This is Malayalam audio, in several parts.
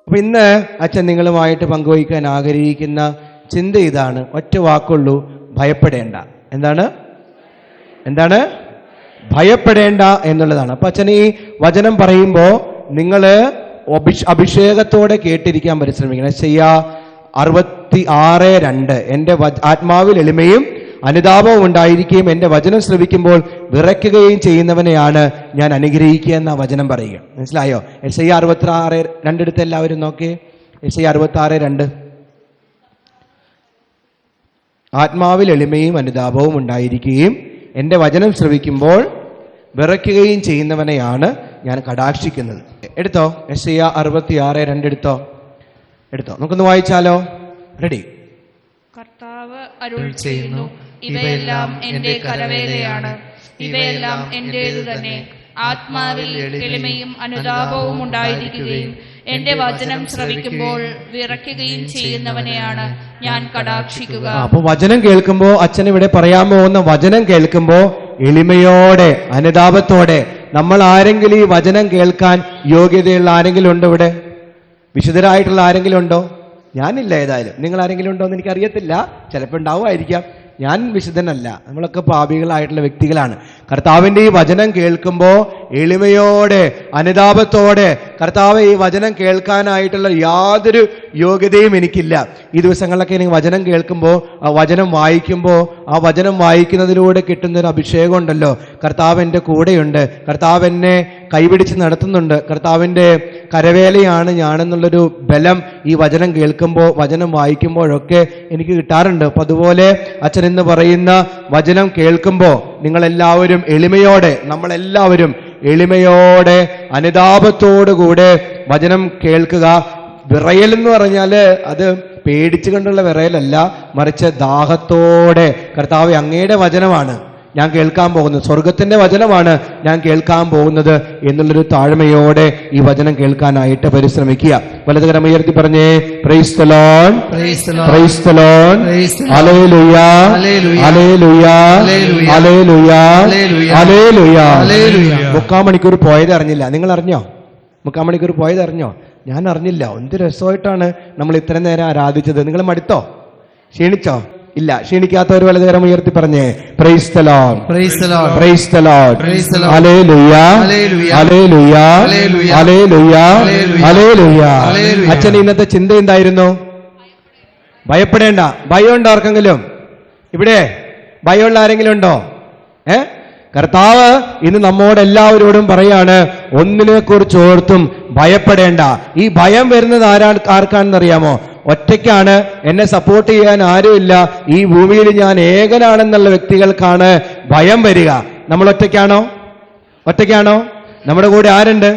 അപ്പൊ ഇന്ന് അച്ഛൻ നിങ്ങളുമായിട്ട് പങ്കുവയ്ക്കാൻ ആഗ്രഹിക്കുന്ന ചിന്ത ഇതാണ്. ഒറ്റ വാക്കുള്ളൂ, ഭയപ്പെടേണ്ട. എന്താണ് ഭയപ്പെടേണ്ട എന്നുള്ളതാണ്. അപ്പൊ അച്ഛൻ ഈ വചനം പറയുമ്പോൾ നിങ്ങൾ അഭിഷേകത്തോടെ കേട്ടിരിക്കാൻ പരിശ്രമിക്കണം. യെശയ്യാ 66:2 എൻ്റെ ആത്മാവിൽ എളിമയും അനുതാപവും ഉണ്ടായിരിക്കുകയും എൻ്റെ വചനം ശ്രവിക്കുമ്പോൾ വിറയ്ക്കുകയും ചെയ്യുന്നവനെയാണ് ഞാൻ അനുഗ്രഹിക്കുക എന്ന വചനം പറയുക. മനസ്സിലായോ? യെശയ്യാ 66:2 എടുത്ത് എല്ലാവരും നോക്കിയേ. യെശയ്യാ 66:2 ആത്മാവിൽ എളിമയും അനുതാപവും ഉണ്ടായിരിക്കുകയും എൻ്റെ വചനം ശ്രവിക്കുമ്പോൾ വിറയ്ക്കുകയും ചെയ്യുന്നവനെയാണ് ഞാൻ കടാക്ഷിക്കുന്നത്. എടുത്തോ, യെശയ്യാ 66:2 എടുത്തോ. നമുക്കൊന്ന് വായിച്ചാലോ? റെഡി? കർത്താവ് അരുൾ ചെയ്യുന്നു, ഇവയെല്ലാം എന്റെ കരവേലയാണ്, ഇവയെല്ലാം എന്റേതു തന്നെ. ആത്മാവിൽ എളിമയും അനുതാപവും ഉണ്ടായിരിക്കുകയും എന്റെ വചനം ശ്രവിക്കുമ്പോൾ വിറയ്ക്കുകയും ചെയ്യുന്നവനെയാണ് ഞാൻ കടാക്ഷിക്കുക. അപ്പൊ വചനം കേൾക്കുമ്പോ, അച്ഛൻ ഇവിടെ പറയാൻ പോകുന്ന വചനം കേൾക്കുമ്പോ എളിമയോടെ അനുതാപത്തോടെ, നമ്മൾ ആരെങ്കിലും ഈ വചനം കേൾക്കാൻ യോഗ്യതയുള്ള ആരെങ്കിലും ഉണ്ടോ? ഇവിടെ വിശുദ്ധരായിട്ടുള്ള ആരെങ്കിലും ഉണ്ടോ? ഞാനില്ല. ഏതായാലും നിങ്ങൾ ആരെങ്കിലും ഉണ്ടോ എന്ന് എനിക്കറിയത്തില്ല, ചിലപ്പോൾ ഉണ്ടാവുമായിരിക്കാം. ഞാൻ വിശുദ്ധനല്ല, നമ്മളൊക്കെ പാപികളായിട്ടുള്ള വ്യക്തികളാണ്. കർത്താവിൻ്റെ ഈ വചനം കേൾക്കുമ്പോൾ എളിമയോടെ അനുതാപത്തോടെ, കർത്താവ് ഈ വചനം കേൾക്കാനായിട്ടുള്ള യാതൊരു യോഗ്യതയും എനിക്കില്ല. ഈ ദിവസങ്ങളിലൊക്കെ എനിക്ക് വചനം കേൾക്കുമ്പോൾ, ആ വചനം വായിക്കുമ്പോൾ, ആ വചനം വായിക്കുന്നതിലൂടെ കിട്ടുന്നൊരു അഭിഷേകം ഉണ്ടല്ലോ. കർത്താവ് എൻ്റെ കൂടെയുണ്ട്, കർത്താവ് എന്നെ കൈപിടിച്ച് നടത്തുന്നുണ്ട്, കർത്താവിൻ്റെ കരവേലയാണ് ഞാനെന്നുള്ളൊരു ബലം ഈ വചനം കേൾക്കുമ്പോൾ, വചനം വായിക്കുമ്പോഴൊക്കെ എനിക്ക് കിട്ടാറുണ്ട്. അപ്പം അതുപോലെ അച്ഛൻ എന്ന് പറയുന്ന വചനം കേൾക്കുമ്പോൾ നിങ്ങളെല്ലാവരും എളിമയോടെ, നമ്മളെല്ലാവരും എളിമയോടെ അനുതാപത്തോടുകൂടെ വചനം കേൾക്കുക. വിറയൽ എന്ന് പറഞ്ഞാൽ അത് പേടിച്ചു കൊണ്ടുള്ള വിറയലല്ല, മറിച്ച് ദാഹത്തോടെ, കർത്താവ് അങ്ങയുടെ വചനമാണ് ഞാൻ കേൾക്കാൻ പോകുന്നത്, സ്വർഗത്തിന്റെ വചനമാണ് ഞാൻ കേൾക്കാൻ പോകുന്നത് എന്നുള്ളൊരു താഴ്മയോടെ ഈ വചനം കേൾക്കാനായിട്ട് പരിശ്രമിക്കുക. വലതുകരം ഉയർത്തി പറഞ്ഞേ, praise the Lord, praise the Lord, hallelujah, hallelujah, hallelujah, hallelujah. 3/4 മണിക്കൂർ പോയത് അറിഞ്ഞില്ല. നിങ്ങൾ അറിഞ്ഞോ? 3/4 മണിക്കൂർ പോയത് അറിഞ്ഞോ? ഞാൻ അറിഞ്ഞില്ല. എന്ത് രസമായിട്ടാണ് നമ്മൾ ഇത്രയും നേരം ആരാധിച്ചത്. നിങ്ങൾ മടുത്തോ? ക്ഷീണിച്ചോ? ഇല്ല. ക്ഷീണിക്കാത്തവർ വലതുകരം ഉയർത്തി പറഞ്ഞേ, praise the Lord, praise the Lord, praise the Lord, hallelujah, hallelujah, hallelujah, hallelujah. അച്ഛൻ ഇന്നത്തെ ചിന്ത എന്തായിരുന്നു? ഭയപ്പെടേണ്ട. ഭയമുണ്ടോ ആർക്കെങ്കിലും? ഇവിടെ ഭയമുള്ള ആരെങ്കിലും ഉണ്ടോ? കർത്താവ് ഇന്ന് നമ്മോട് എല്ലാവരോടും പറയാണ്, ഒന്നിനെ കുറിച്ച് ഓർത്തും ഭയപ്പെടേണ്ട. ഈ ഭയം വരുന്നത് ആർക്കാണെന്നറിയാമോ? ഒറ്റയ്ക്കാണ്, എന്നെ സപ്പോർട്ട് ചെയ്യാൻ ആരുമില്ല, ഈ ഭൂമിയിൽ ഞാൻ ഏകനാണെന്നുള്ള വ്യക്തികൾക്കാണ് ഭയം വരിക. നമ്മൾ ഒറ്റയ്ക്കാണോ? നമ്മുടെ കൂടെ ആരുണ്ട്?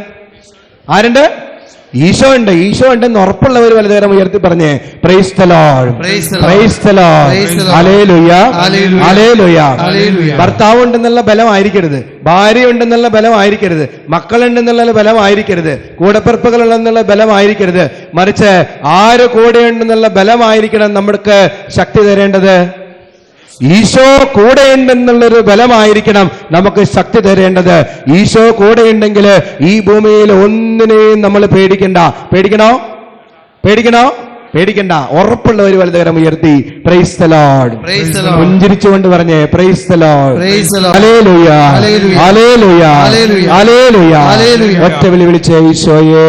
ഈശോ ഉണ്ട്. ഈശോ ഉണ്ടെന്ന് ഉറപ്പുള്ളവർ വലതുകരം ഉയർത്തി പറഞ്ഞേ, praise the Lord, praise the Lord, hallelujah, hallelujah. ഭർത്താവ് ഉണ്ടെന്നുള്ള ബലമായിരിക്കരുത്, ഭാര്യ ഉണ്ടെന്നുള്ള ബലമായിരിക്കരുത്, മക്കളുണ്ടെന്നുള്ള ബലമായിരിക്കരുത്, കൂടപ്പിറപ്പുകളുണ്ടെന്നുള്ള ബലമായിരിക്കരുത്, മറിച്ച് ആര് കൂടെയുണ്ടെന്നുള്ള ബലമായിരിക്കണം നമുക്ക് ശക്തി തരേണ്ടത്. ഈശോ കൂടെയുണ്ടെന്നുള്ളൊരു ബലമായിരിക്കണം നമുക്ക് ശക്തി തരേണ്ടത്. ഈശോ കൂടെയുണ്ടെങ്കിൽ ഈ ഭൂമിയിൽ ഒന്നിനെയും നമ്മൾ പേടിക്കണ്ട. ഉറപ്പുള്ളവർ വലതുകരം ഉയർത്തി പ്രൈസ് ദി ലോർഡ്, പുഞ്ചിരിച്ചുകൊണ്ട് പറഞ്ഞേ, praise the Lord, hallelujah, hallelujah, hallelujah. ഒറ്റ വിളി വിളിച്ചേ, ഈശോയേ,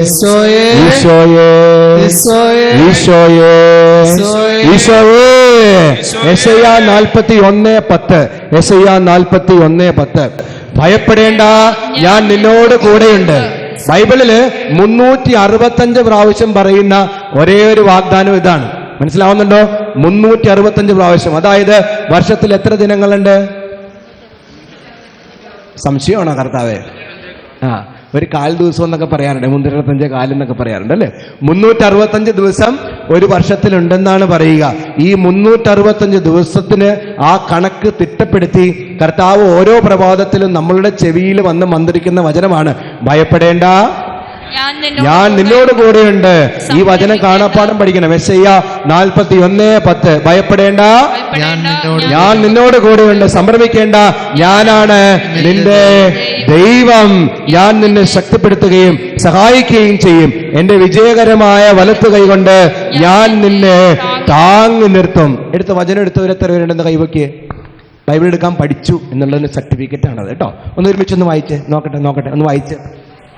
ഈശോയേ, ഈശോയേ, ഈശോയേ. യെശയ്യാ 41:10, യെശയ്യാ 41:10. ഭയപ്പെടേണ്ട, ഞാൻ നിന്നോട് കൂടെയുണ്ട്. ബൈബിളില് 365 പ്രാവശ്യം പറയുന്ന ഒരേ ഒരു വാഗ്ദാനം ഇതാണ്. മനസ്സിലാവുന്നുണ്ടോ? 365 പ്രാവശ്യം. അതായത് വർഷത്തിൽ എത്ര ദിനങ്ങളുണ്ട്? സംശയമാണോ കർത്താവേ? ഒരു 1/4 ദിവസം എന്നൊക്കെ പറയാറുണ്ട്, 365 കാലെന്നൊക്കെ പറയാറുണ്ട് അല്ലേ? 365 ദിവസം ഒരു വർഷത്തിലുണ്ടെന്നാണ് പറയുക. ഈ 365 ദിവസത്തിന് ആ കണക്ക് തിട്ടപ്പെടുത്തി കർത്താവ് ഓരോ പ്രഭാതത്തിലും നമ്മളുടെ ചെവിയിൽ വന്ന് മന്ത്രിക്കുന്ന വചനമാണ്, ഭയപ്പെടേണ്ട, ഞാൻ നിന്നോട് കൂടെയുണ്ട്. ഈ വചനം കാണാപ്പാഠം പഠിക്കണം. യെശയ്യാ 41:10. ഭയപ്പെടേണ്ട, ഞാൻ നിന്നോട് കൂടെയുണ്ട്. സംഭ്രമിക്കേണ്ട, ഞാനാണ് നിന്റെ ദൈവം. ഞാൻ നിന്നെ ശക്തിപ്പെടുത്തുകയും സഹായിക്കുകയും ചെയ്യും. എന്റെ വിജയകരമായ വലത്തു കൈകൊണ്ട് ഞാൻ നിന്നെ താങ്ങി നിർത്തും. എടുത്ത വചനം എടുത്തവരെത്ര പേരുണ്ടെന്ന് കൈവയ്ക്ക്. ബൈബിൾ എടുക്കാൻ പഠിച്ചു എന്നുള്ളതിന് സർട്ടിഫിക്കറ്റ് ആണത് കേട്ടോ. ഒന്ന് ഒരുമിച്ചൊന്ന് വായിച്ച് നോക്കട്ടെ. ഒന്ന് വായിച്ച്.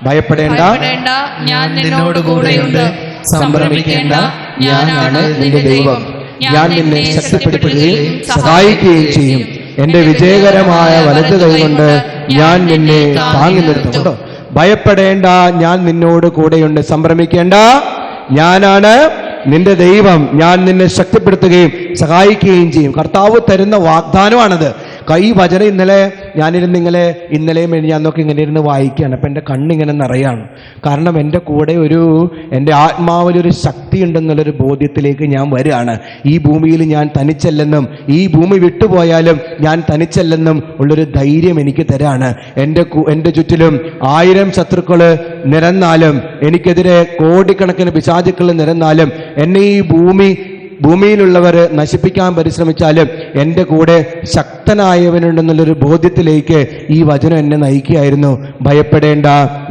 ഭയപ്പെടേണ്ട, ഞാൻ നിന്നോട് കൂടെയുണ്ട്. സംഭ്രമിക്കേണ്ട, ഞാനാണ് നിന്റെ ദൈവം. ഞാൻ നിന്നെ ശക്തിപ്പെടുത്തുകയും സഹായിക്കുകയും ചെയ്യും. എന്റെ വിജയകരമായ വലതു കൈകൊണ്ട് ഞാൻ നിന്നെ താങ്ങി നിർത്തും കേട്ടോ. ഭയപ്പെടേണ്ട, ഞാൻ നിന്നോട് കൂടെയുണ്ട്. സംഭ്രമിക്കേണ്ട, ഞാനാണ് നിന്റെ ദൈവം. ഞാൻ നിന്നെ ശക്തിപ്പെടുത്തുകയും സഹായിക്കുകയും ചെയ്യും. കർത്താവ് തരുന്ന വാഗ്ദാനമാണത്. ഈ വചനം ഇന്നലെയും ഞാനൊക്കെ ഇങ്ങനെ ഇരുന്ന് വായിക്കുകയാണ്. അപ്പം എൻ്റെ കണ്ണിങ്ങനെ നിറയാണ്. കാരണം എൻ്റെ കൂടെ എൻ്റെ ആത്മാവിലൊരു ശക്തി ഉണ്ടെന്നുള്ളൊരു ബോധ്യത്തിലേക്ക് ഞാൻ വരികയാണ്. ഈ ഭൂമിയിൽ ഞാൻ തനിച്ചല്ലെന്നും ഈ ഭൂമി വിട്ടുപോയാലും ഞാൻ തനിച്ചല്ലെന്നും ഉള്ളൊരു ധൈര്യം എനിക്ക് തരാണ്. എൻ്റെ ചുറ്റിലും 1000 ശത്രുക്കൾ നിരന്നാലും, എനിക്കെതിരെ കോടിക്കണക്കിന് പിശാചുക്കൾ നിരന്നാലും, എന്നെ ഈ ഭൂമിയിലുള്ളവർ നശിപ്പിക്കാൻ പരിശ്രമിച്ചാലും എൻ്റെ കൂടെ ശക്തനായവനുണ്ടെന്നുള്ളൊരു ബോധ്യത്തിലേക്ക് ഈ വചനം എന്നെ നയിക്കുകയായിരുന്നു. ഭയപ്പെടേണ്ട,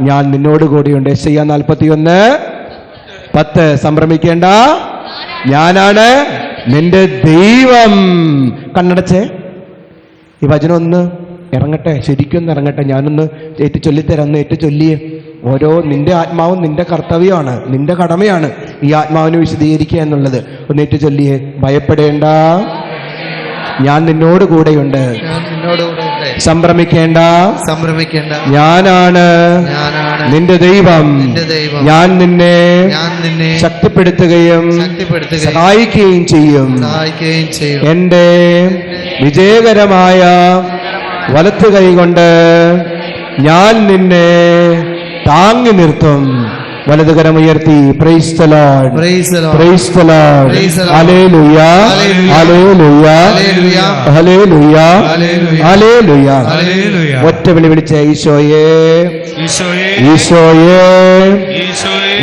ഞാൻ നിന്നോട് കൂടെയുണ്ട്. യെശയ്യാ 41:10. സംഭ്രമിക്കേണ്ട, ഞാനാണ് നിന്റെ ദൈവം. കണ്ണടച്ചേ. ഈ വചനം ഒന്ന് ഇറങ്ങട്ടെ, ശരിക്കൊന്ന് ഇറങ്ങട്ടെ. ഞാനൊന്ന് ഏറ്റു ചൊല്ലിത്തരാം. ഒന്ന് ഏറ്റു ചൊല്ലിയേ. നിന്റെ ആത്മാവും നിന്റെ കർത്തവ്യമാണ്, നിന്റെ കടമയാണ് ഈ ആത്മാവിനെ വിശദീകരിക്കുക എന്നുള്ളത്. ഒന്ന് ഏറ്റു ചൊല്ലിയേ. ഭയപ്പെടേണ്ട, ഞാൻ നിന്നോട് കൂടെയുണ്ട്. സംഭ്രമിക്കേണ്ട, ഞാനാണ് നിന്റെ ദൈവം. ഞാൻ നിന്നെ ശക്തിപ്പെടുത്തുകയും സഹായിക്കുകയും ചെയ്യും. എന്റെ വിജയകരമായ വലത്തു കൈകൊണ്ട് ഞാൻ നിന്നെ താങ്ങി നിർത്തും. വലതുകരമുയർത്തി praise the Lord, praise the Lord, hallelujah, hallelujah, hallelujah, hallelujah. ഒറ്റ വിളി വിളിച്ച ഈശോയേ, ഈശോയേ,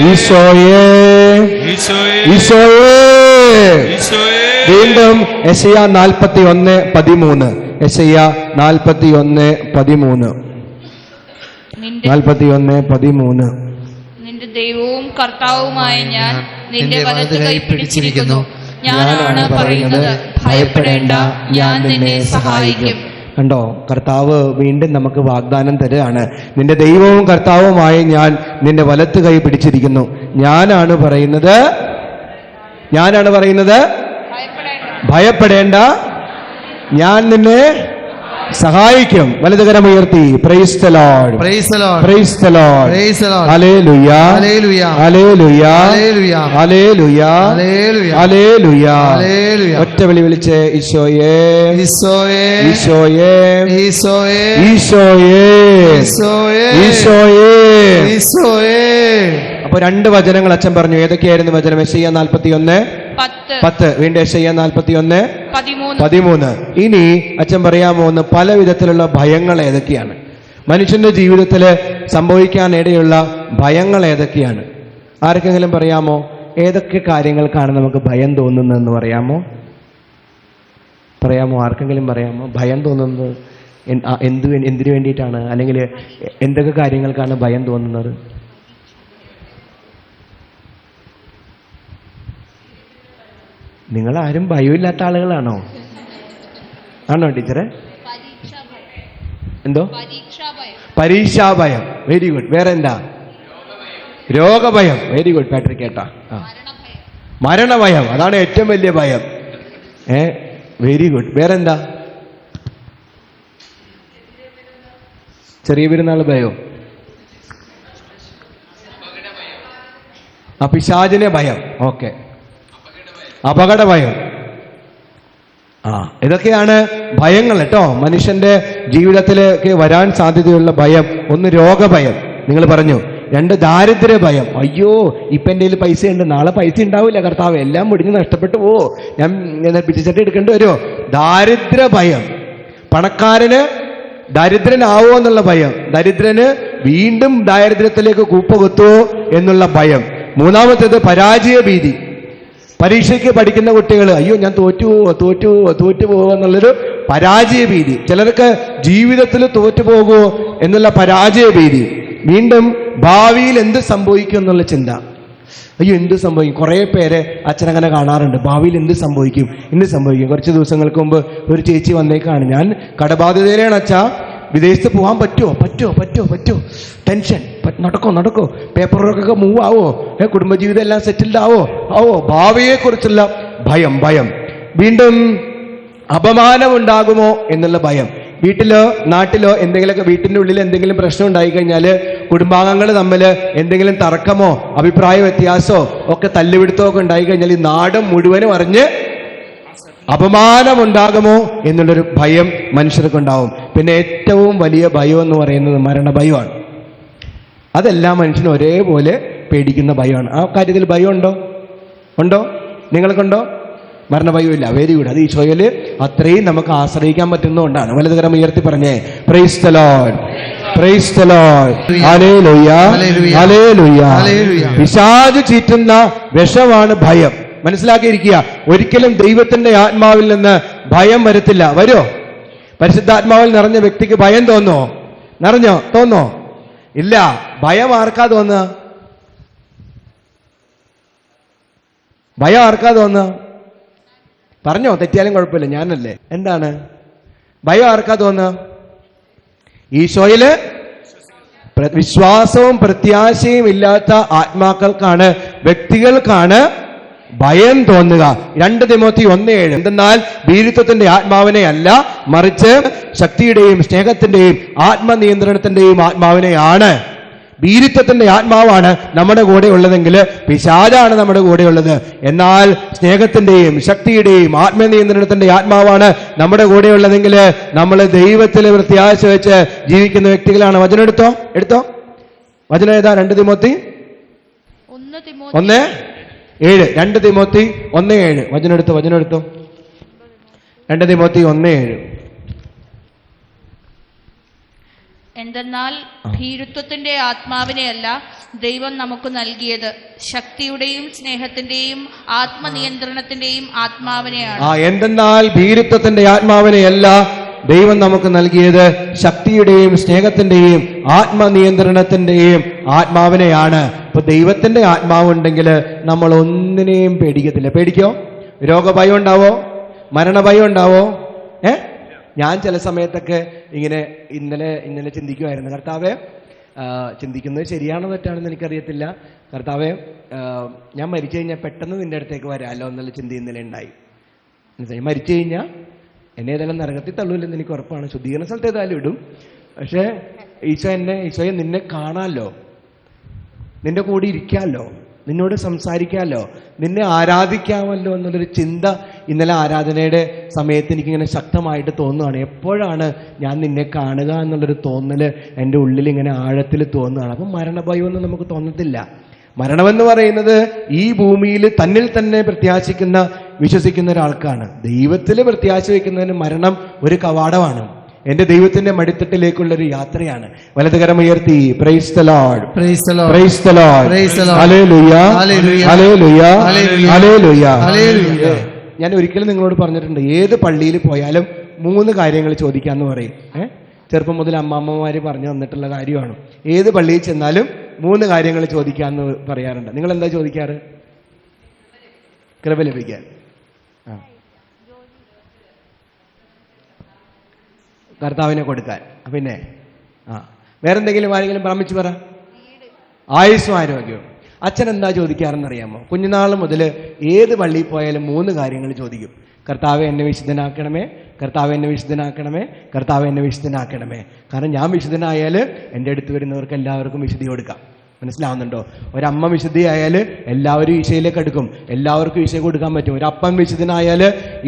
ഈശോയേ, ഈശോയേ. വീണ്ടും യെശയ്യാ 41:13. യെശയ്യാ 41:13. 41:13. നിന്റെ ദൈവവും കർത്താവുമായ ഞാൻ നിന്റെ വലതു കൈ പിടിച്ചിരിക്കുന്നു. ഞാനാണ് പറയുന്നത്, ഭയപ്പെടേണ്ട, ഞാൻ നിന്നെ സഹായിക്കും. കണ്ടോ, കർത്താവ് വീണ്ടും നമുക്ക് വാഗ്ദാനം തരുകയാണ്. നിന്റെ ദൈവവും കർത്താവുമായി ഞാൻ നിന്റെ വലത്ത് കൈ പിടിച്ചിരിക്കുന്നു. ഞാനാണ് പറയുന്നത്, ഭയപ്പെടേണ്ട, ഞാൻ നിന്നെ സഹായിക്കും. വലതുകരമുയർത്തി praise the Lord, praise the Lord, praise the Lord, praise the Lord, hallelujah, hallelujah, hallelujah, hallelujah, hallelujah, hallelujah. ഒറ്റ വിളി വിളിച്ച് ഈശോയേ, ഈശോയേ, ഈശോയേ, ഈശോയേ, ഈശോയേ, ഈശോയേ, ഈശോയേ. അപ്പൊ 2 വചനങ്ങൾ അച്ഛൻ പറഞ്ഞു. ഏതൊക്കെയായിരുന്നു വചനം? യെശയ്യാ 41:10. വീണ്ടും യെശയ്യാ 41:13. ഇനി അച്ഛൻ പറയാൻ പോകുന്ന പല വിധത്തിലുള്ള ഭയങ്ങൾ ഏതൊക്കെയാണ്? മനുഷ്യന്റെ ജീവിതത്തിൽ സംഭവിക്കാനിടയുള്ള ഭയങ്ങൾ ഏതൊക്കെയാണ്? ആർക്കെങ്കിലും പറയാമോ? ഏതൊക്കെ കാര്യങ്ങൾക്കാണ് നമുക്ക് ഭയം തോന്നുന്നതെന്ന് പറയാമോ? ആർക്കെങ്കിലും പറയാമോ? ഭയം തോന്നുന്നത് എന്തിനു വേണ്ടിയിട്ടാണ്? അല്ലെങ്കിൽ എന്തൊക്കെ കാര്യങ്ങൾക്കാണ് ഭയം തോന്നുന്നത്? നിങ്ങളാരും ഭയമില്ലാത്ത ആളുകളാണോ? ആണോ ടീച്ചറെ? എന്തോ? പരീക്ഷാഭയം. Very good. വേറെ എന്താ? രോഗഭയം. വെരി ഗുഡ് പാട്രിക് കേട്ടാ. മരണഭയം, അതാണ് ഏറ്റവും വലിയ ഭയം. Very good. വേറെന്താ? ചെറിയ പെരുന്നാൾ ഭയോ? പിശാചിനെ ഭയം. ഓക്കെ. അപകട ഭയം. ഇതൊക്കെയാണ് ഭയങ്ങൾ കേട്ടോ. മനുഷ്യന്റെ ജീവിതത്തിലേക്ക് വരാൻ സാധ്യതയുള്ള ഭയം. ഒന്ന് രോഗഭയം, നിങ്ങൾ പറഞ്ഞു. 2 ദാരിദ്ര്യ ഭയം. അയ്യോ, ഇപ്പം എൻ്റെ കയ്യിൽ പൈസ ഉണ്ട്, നാളെ പൈസ ഉണ്ടാവില്ല കർത്താവ്, എല്ലാം മുടിഞ്ഞ് നഷ്ടപ്പെട്ടു പോവോ, ഞാൻ പിച്ചച്ചട്ടി എടുക്കേണ്ടി വരുമോ? ദാരിദ്ര്യ ഭയം. പണക്കാരന് ദരിദ്രനാവോ എന്നുള്ള ഭയം, ദരിദ്രന് വീണ്ടും ദാരിദ്ര്യത്തിലേക്ക് കൂപ്പകുത്തുവോ എന്നുള്ള ഭയം. മൂന്നാമത്തേത് പരാജയ ഭീതി. പരീക്ഷയ്ക്ക് പഠിക്കുന്ന കുട്ടികൾ അയ്യോ ഞാൻ തോറ്റുപോവോ എന്നുള്ളൊരു പരാജയ ഭീതി. ചിലർക്ക് ജീവിതത്തിൽ തോറ്റുപോകുമോ എന്നുള്ള പരാജയ ഭീതി. വീണ്ടും ഭാവിയിൽ എന്ത് സംഭവിക്കും എന്നുള്ള ചിന്ത. അയ്യോ എന്ത് സംഭവിക്കും. കുറേ പേരെ അച്ഛനങ്ങനെ കാണാറുണ്ട്. ഭാവിയിൽ എന്ത് സംഭവിക്കും. കുറച്ച് ദിവസങ്ങൾക്ക് മുമ്പ് ഒരു ചേച്ചി വന്നേക്കാണ്, ഞാൻ കടബാധിതയിലാണ് അച്ഛാ, വിദേശത്ത് പോകാൻ പറ്റുമോ ടെൻഷൻ. നടക്കോ പേപ്പർ വർക്കൊക്കെ മൂവ് ആവോ, കുടുംബജീവിതം എല്ലാം സെറ്റിൽഡ് ആവോ ഭാവിയെക്കുറിച്ചുള്ള ഭയം. വീണ്ടും അപമാനം ഉണ്ടാകുമോ എന്നുള്ള ഭയം. വീട്ടിലോ നാട്ടിലോ എന്തെങ്കിലുമൊക്കെ വീട്ടിൻ്റെ ഉള്ളിൽ എന്തെങ്കിലും പ്രശ്നം ഉണ്ടായിക്കഴിഞ്ഞാൽ കുടുംബാംഗങ്ങൾ തമ്മിൽ എന്തെങ്കിലും തർക്കമോ അഭിപ്രായ വ്യത്യാസമോ ഒക്കെ തല്ലുപിടുത്തമോ ഒക്കെ ഉണ്ടായിക്കഴിഞ്ഞാൽ ഈ നാട് മുഴുവനും അറിഞ്ഞ് അപമാനമുണ്ടാകുമോ എന്നുള്ളൊരു ഭയം മനുഷ്യർക്കുണ്ടാവും. പിന്നെ ഏറ്റവും വലിയ ഭയം എന്ന് പറയുന്നത് മരണഭയമാണ്. അതെല്ലാ മനുഷ്യനും ഒരേപോലെ പേടിക്കുന്ന ഭയമാണ്. ആ കാര്യത്തിൽ ഭയം ഉണ്ടോ? നിങ്ങൾക്കുണ്ടോ? മരണഭയമില്ല. Very good. അത് ഈശോയിൽ അത്രയും നമുക്ക് ആശ്രയിക്കാൻ പറ്റുന്നതുകൊണ്ടാണ്. വലതുകരം ഉയർത്തി പറഞ്ഞേ praise the Lord, praise the Lord, hallelujah, hallelujah. പിശാച് ചീറ്റുന്ന വിഷമാണ് ഭയം. മനസ്സിലാക്കിയിരിക്കുക. ഒരിക്കലും ദൈവത്തിന്റെ ആത്മാവിൽ നിന്ന് ഭയം വരത്തില്ല. വരുമോ? പരിശുദ്ധാത്മാവിൽ നിറഞ്ഞ വ്യക്തിക്ക് ഭയം തോന്നോ? ഇല്ല. ഭയം ആർക്കാ തോന്നുക? ഭയം ആർക്കാ തോന്നുക? പറഞ്ഞോ, തെറ്റിയാലും കുഴപ്പമില്ല, ഞാനല്ലേ. എന്താണ് ഭയം ആർക്കാ തോന്നുക? ഈശോയില് വിശ്വാസവും പ്രത്യാശയും ഇല്ലാത്ത ആത്മാക്കൾക്കാണ്, വ്യക്തികൾക്കാണ് ഭയം തോന്നുക. 2 തിമോത്തി 1:7. എന്തെന്നാൽ ഭീരുത്വത്തിന്റെ ആത്മാവിനെ അല്ല, മറിച്ച് ശക്തിയുടെയും സ്നേഹത്തിന്റെയും ആത്മനിയന്ത്രണത്തിന്റെയും ആത്മാവിനെയാണ്. ഭീരുത്വത്തിന്റെ ആത്മാവാണ് നമ്മുടെ കൂടെ ഉള്ളതെങ്കിൽ പിശാചാണ് നമ്മുടെ കൂടെ ഉള്ളത്. എന്നാൽ സ്നേഹത്തിന്റെയും ശക്തിയുടെയും ആത്മനിയന്ത്രണത്തിന്റെ ആത്മാവാണ് നമ്മുടെ കൂടെ ഉള്ളതെങ്കിൽ നമ്മൾ ദൈവത്തിൽ പ്രത്യാശ വെച്ച് ജീവിക്കുന്ന വ്യക്തികളാണ്. വചനം എടുത്തോ. വചനം ഏതാ? 2 തിമോത്തി 1:7. 2 തിമോത്തി 1:7. വചനം എടുത്തോ. 2 തിമോത്തി 1:7. എന്തെന്നാൽ ഭീരുത്വത്തിന്റെ ആത്മാവിനെയല്ല ദൈവം നമുക്ക് നൽകിയത്, ശക്തിയുടെയും സ്നേഹത്തിന്റെയും ആത്മനിയന്ത്രണത്തിന്റെയും ആത്മാവിനെയാണ്. എന്തെന്നാൽ ഭീരുത്വത്തിന്റെ ആത്മാവിനെയല്ല ദൈവം നമുക്ക് നൽകിയത്, ശക്തിയുടെയും സ്നേഹത്തിന്റെയും ആത്മനിയന്ത്രണത്തിന്റെയും ആത്മാവിനെയാണ്. ഇപ്പൊ ദൈവത്തിന്റെ ആത്മാവുണ്ടെങ്കിൽ നമ്മൾ ഒന്നിനെയും പേടിക്കത്തില്ല. പേടിക്കോ? രോഗഭയം ഉണ്ടാവോ? മരണഭയം ഉണ്ടാവോ? ഞാൻ ചില സമയത്തൊക്കെ ഇന്നലെ ചിന്തിക്കുമായിരുന്നു, കർത്താവേ, ചിന്തിക്കുന്നത് ശരിയാണോ തെറ്റാണെന്ന് എനിക്കറിയത്തില്ല, കർത്താവേ, ഞാൻ മരിച്ചു കഴിഞ്ഞാൽ പെട്ടെന്ന് നിന്റെ അടുത്തേക്ക് വരാമല്ലോ എന്നുള്ള ചിന്ത ഇന്നലെ ഉണ്ടായി. മരിച്ചു കഴിഞ്ഞാൽ എന്നെ ഏതായാലും നരകത്തിൽ തള്ളൂല്ലെന്ന് എനിക്ക് ഉറപ്പാണ്. ശുദ്ധീകരണ സ്ഥലത്ത് ഏതായാലും ഇടും. പക്ഷേ ഈശോയെ നിന്നെ കാണാമല്ലോ, നിന്റെ കൂടെ ഇരിക്കാമല്ലോ, നിന്നോട് സംസാരിക്കാമല്ലോ, നിന്നെ ആരാധിക്കാമല്ലോ എന്നുള്ളൊരു ചിന്ത ഇന്നലെ ആരാധനയുടെ സമയത്ത് എനിക്കിങ്ങനെ ശക്തമായിട്ട് തോന്നുകയാണ്. എപ്പോഴാണ് ഞാൻ നിന്നെ കാണുക എന്നുള്ളൊരു തോന്നല് എൻ്റെ ഉള്ളിൽ ഇങ്ങനെ ആഴത്തിൽ തോന്നുകയാണ്. അപ്പം മരണഭയമൊന്നും നമുക്ക് തോന്നത്തില്ല. മരണമെന്ന് പറയുന്നത് ഈ ഭൂമിയിൽ തന്നിൽ തന്നെ വിശ്വസിക്കുന്ന ഒരാൾക്കാണ്. ദൈവത്തിൽ പ്രത്യാശ വയ്ക്കുന്നതിന് മരണം ഒരു കവാടമാണ്. എന്റെ ദൈവത്തിന്റെ മടിത്തട്ടിലേക്കുള്ളൊരു യാത്രയാണ്. വലതുകരം ഉയർത്തി praise the Lord, praise the Lord, praise the Lord, hallelujah, hallelujah, hallelujah. ഞാൻ ഒരിക്കലും നിങ്ങളോട് പറഞ്ഞിട്ടുണ്ട്, ഏത് പള്ളിയിൽ പോയാലും 3 കാര്യങ്ങൾ ചോദിക്കാന്ന് പറയും. ചെറുപ്പം മുതൽ അമ്മമ്മമാര് പറഞ്ഞു തന്നിട്ടുള്ള കാര്യമാണ്. ഏത് പള്ളിയിൽ ചെന്നാലും 3 കാര്യങ്ങൾ ചോദിക്കാന്ന് പറയാറുണ്ട്. നിങ്ങൾ എന്താ ചോദിക്കാറ്? കൃപ ലഭിക്കാൻ, കർത്താവിനെ കൊടുക്കാൻ, പിന്നെ വേറെന്തെങ്കിലും ആരെങ്കിലും പ്രാപിച്ചു പറ. ആയുസ്സും ആരോഗ്യവും. അച്ഛൻ എന്താ ചോദിക്കാറെന്നറിയാമോ? കുഞ്ഞുനാൾ മുതൽ ഏത് പള്ളിയിൽ പോയാലും 3 കാര്യങ്ങൾ ചോദിക്കും. കർത്താവെ എന്നെ വിശുദ്ധനാക്കണമേ, കർത്താവ് എന്നെ വിശുദ്ധനാക്കണമേ, കർത്താവ് എന്നെ വിശുദ്ധനാക്കണമേ. കാരണം ഞാൻ വിശുദ്ധനായാൽ എൻ്റെ അടുത്ത് വരുന്നവർക്ക് എല്ലാവർക്കും വിശുദ്ധി കൊടുക്കാം. മനസ്സിലാവുന്നുണ്ടോ? ഒരമ്മ വിശുദ്ധിയായാൽ എല്ലാവരും ഈശോയിലേക്ക് അടുക്കും, എല്ലാവർക്കും ഈശോ കൊടുക്കാൻ പറ്റും. ഒരപ്പൻ വിശുദ്ധനായാൽ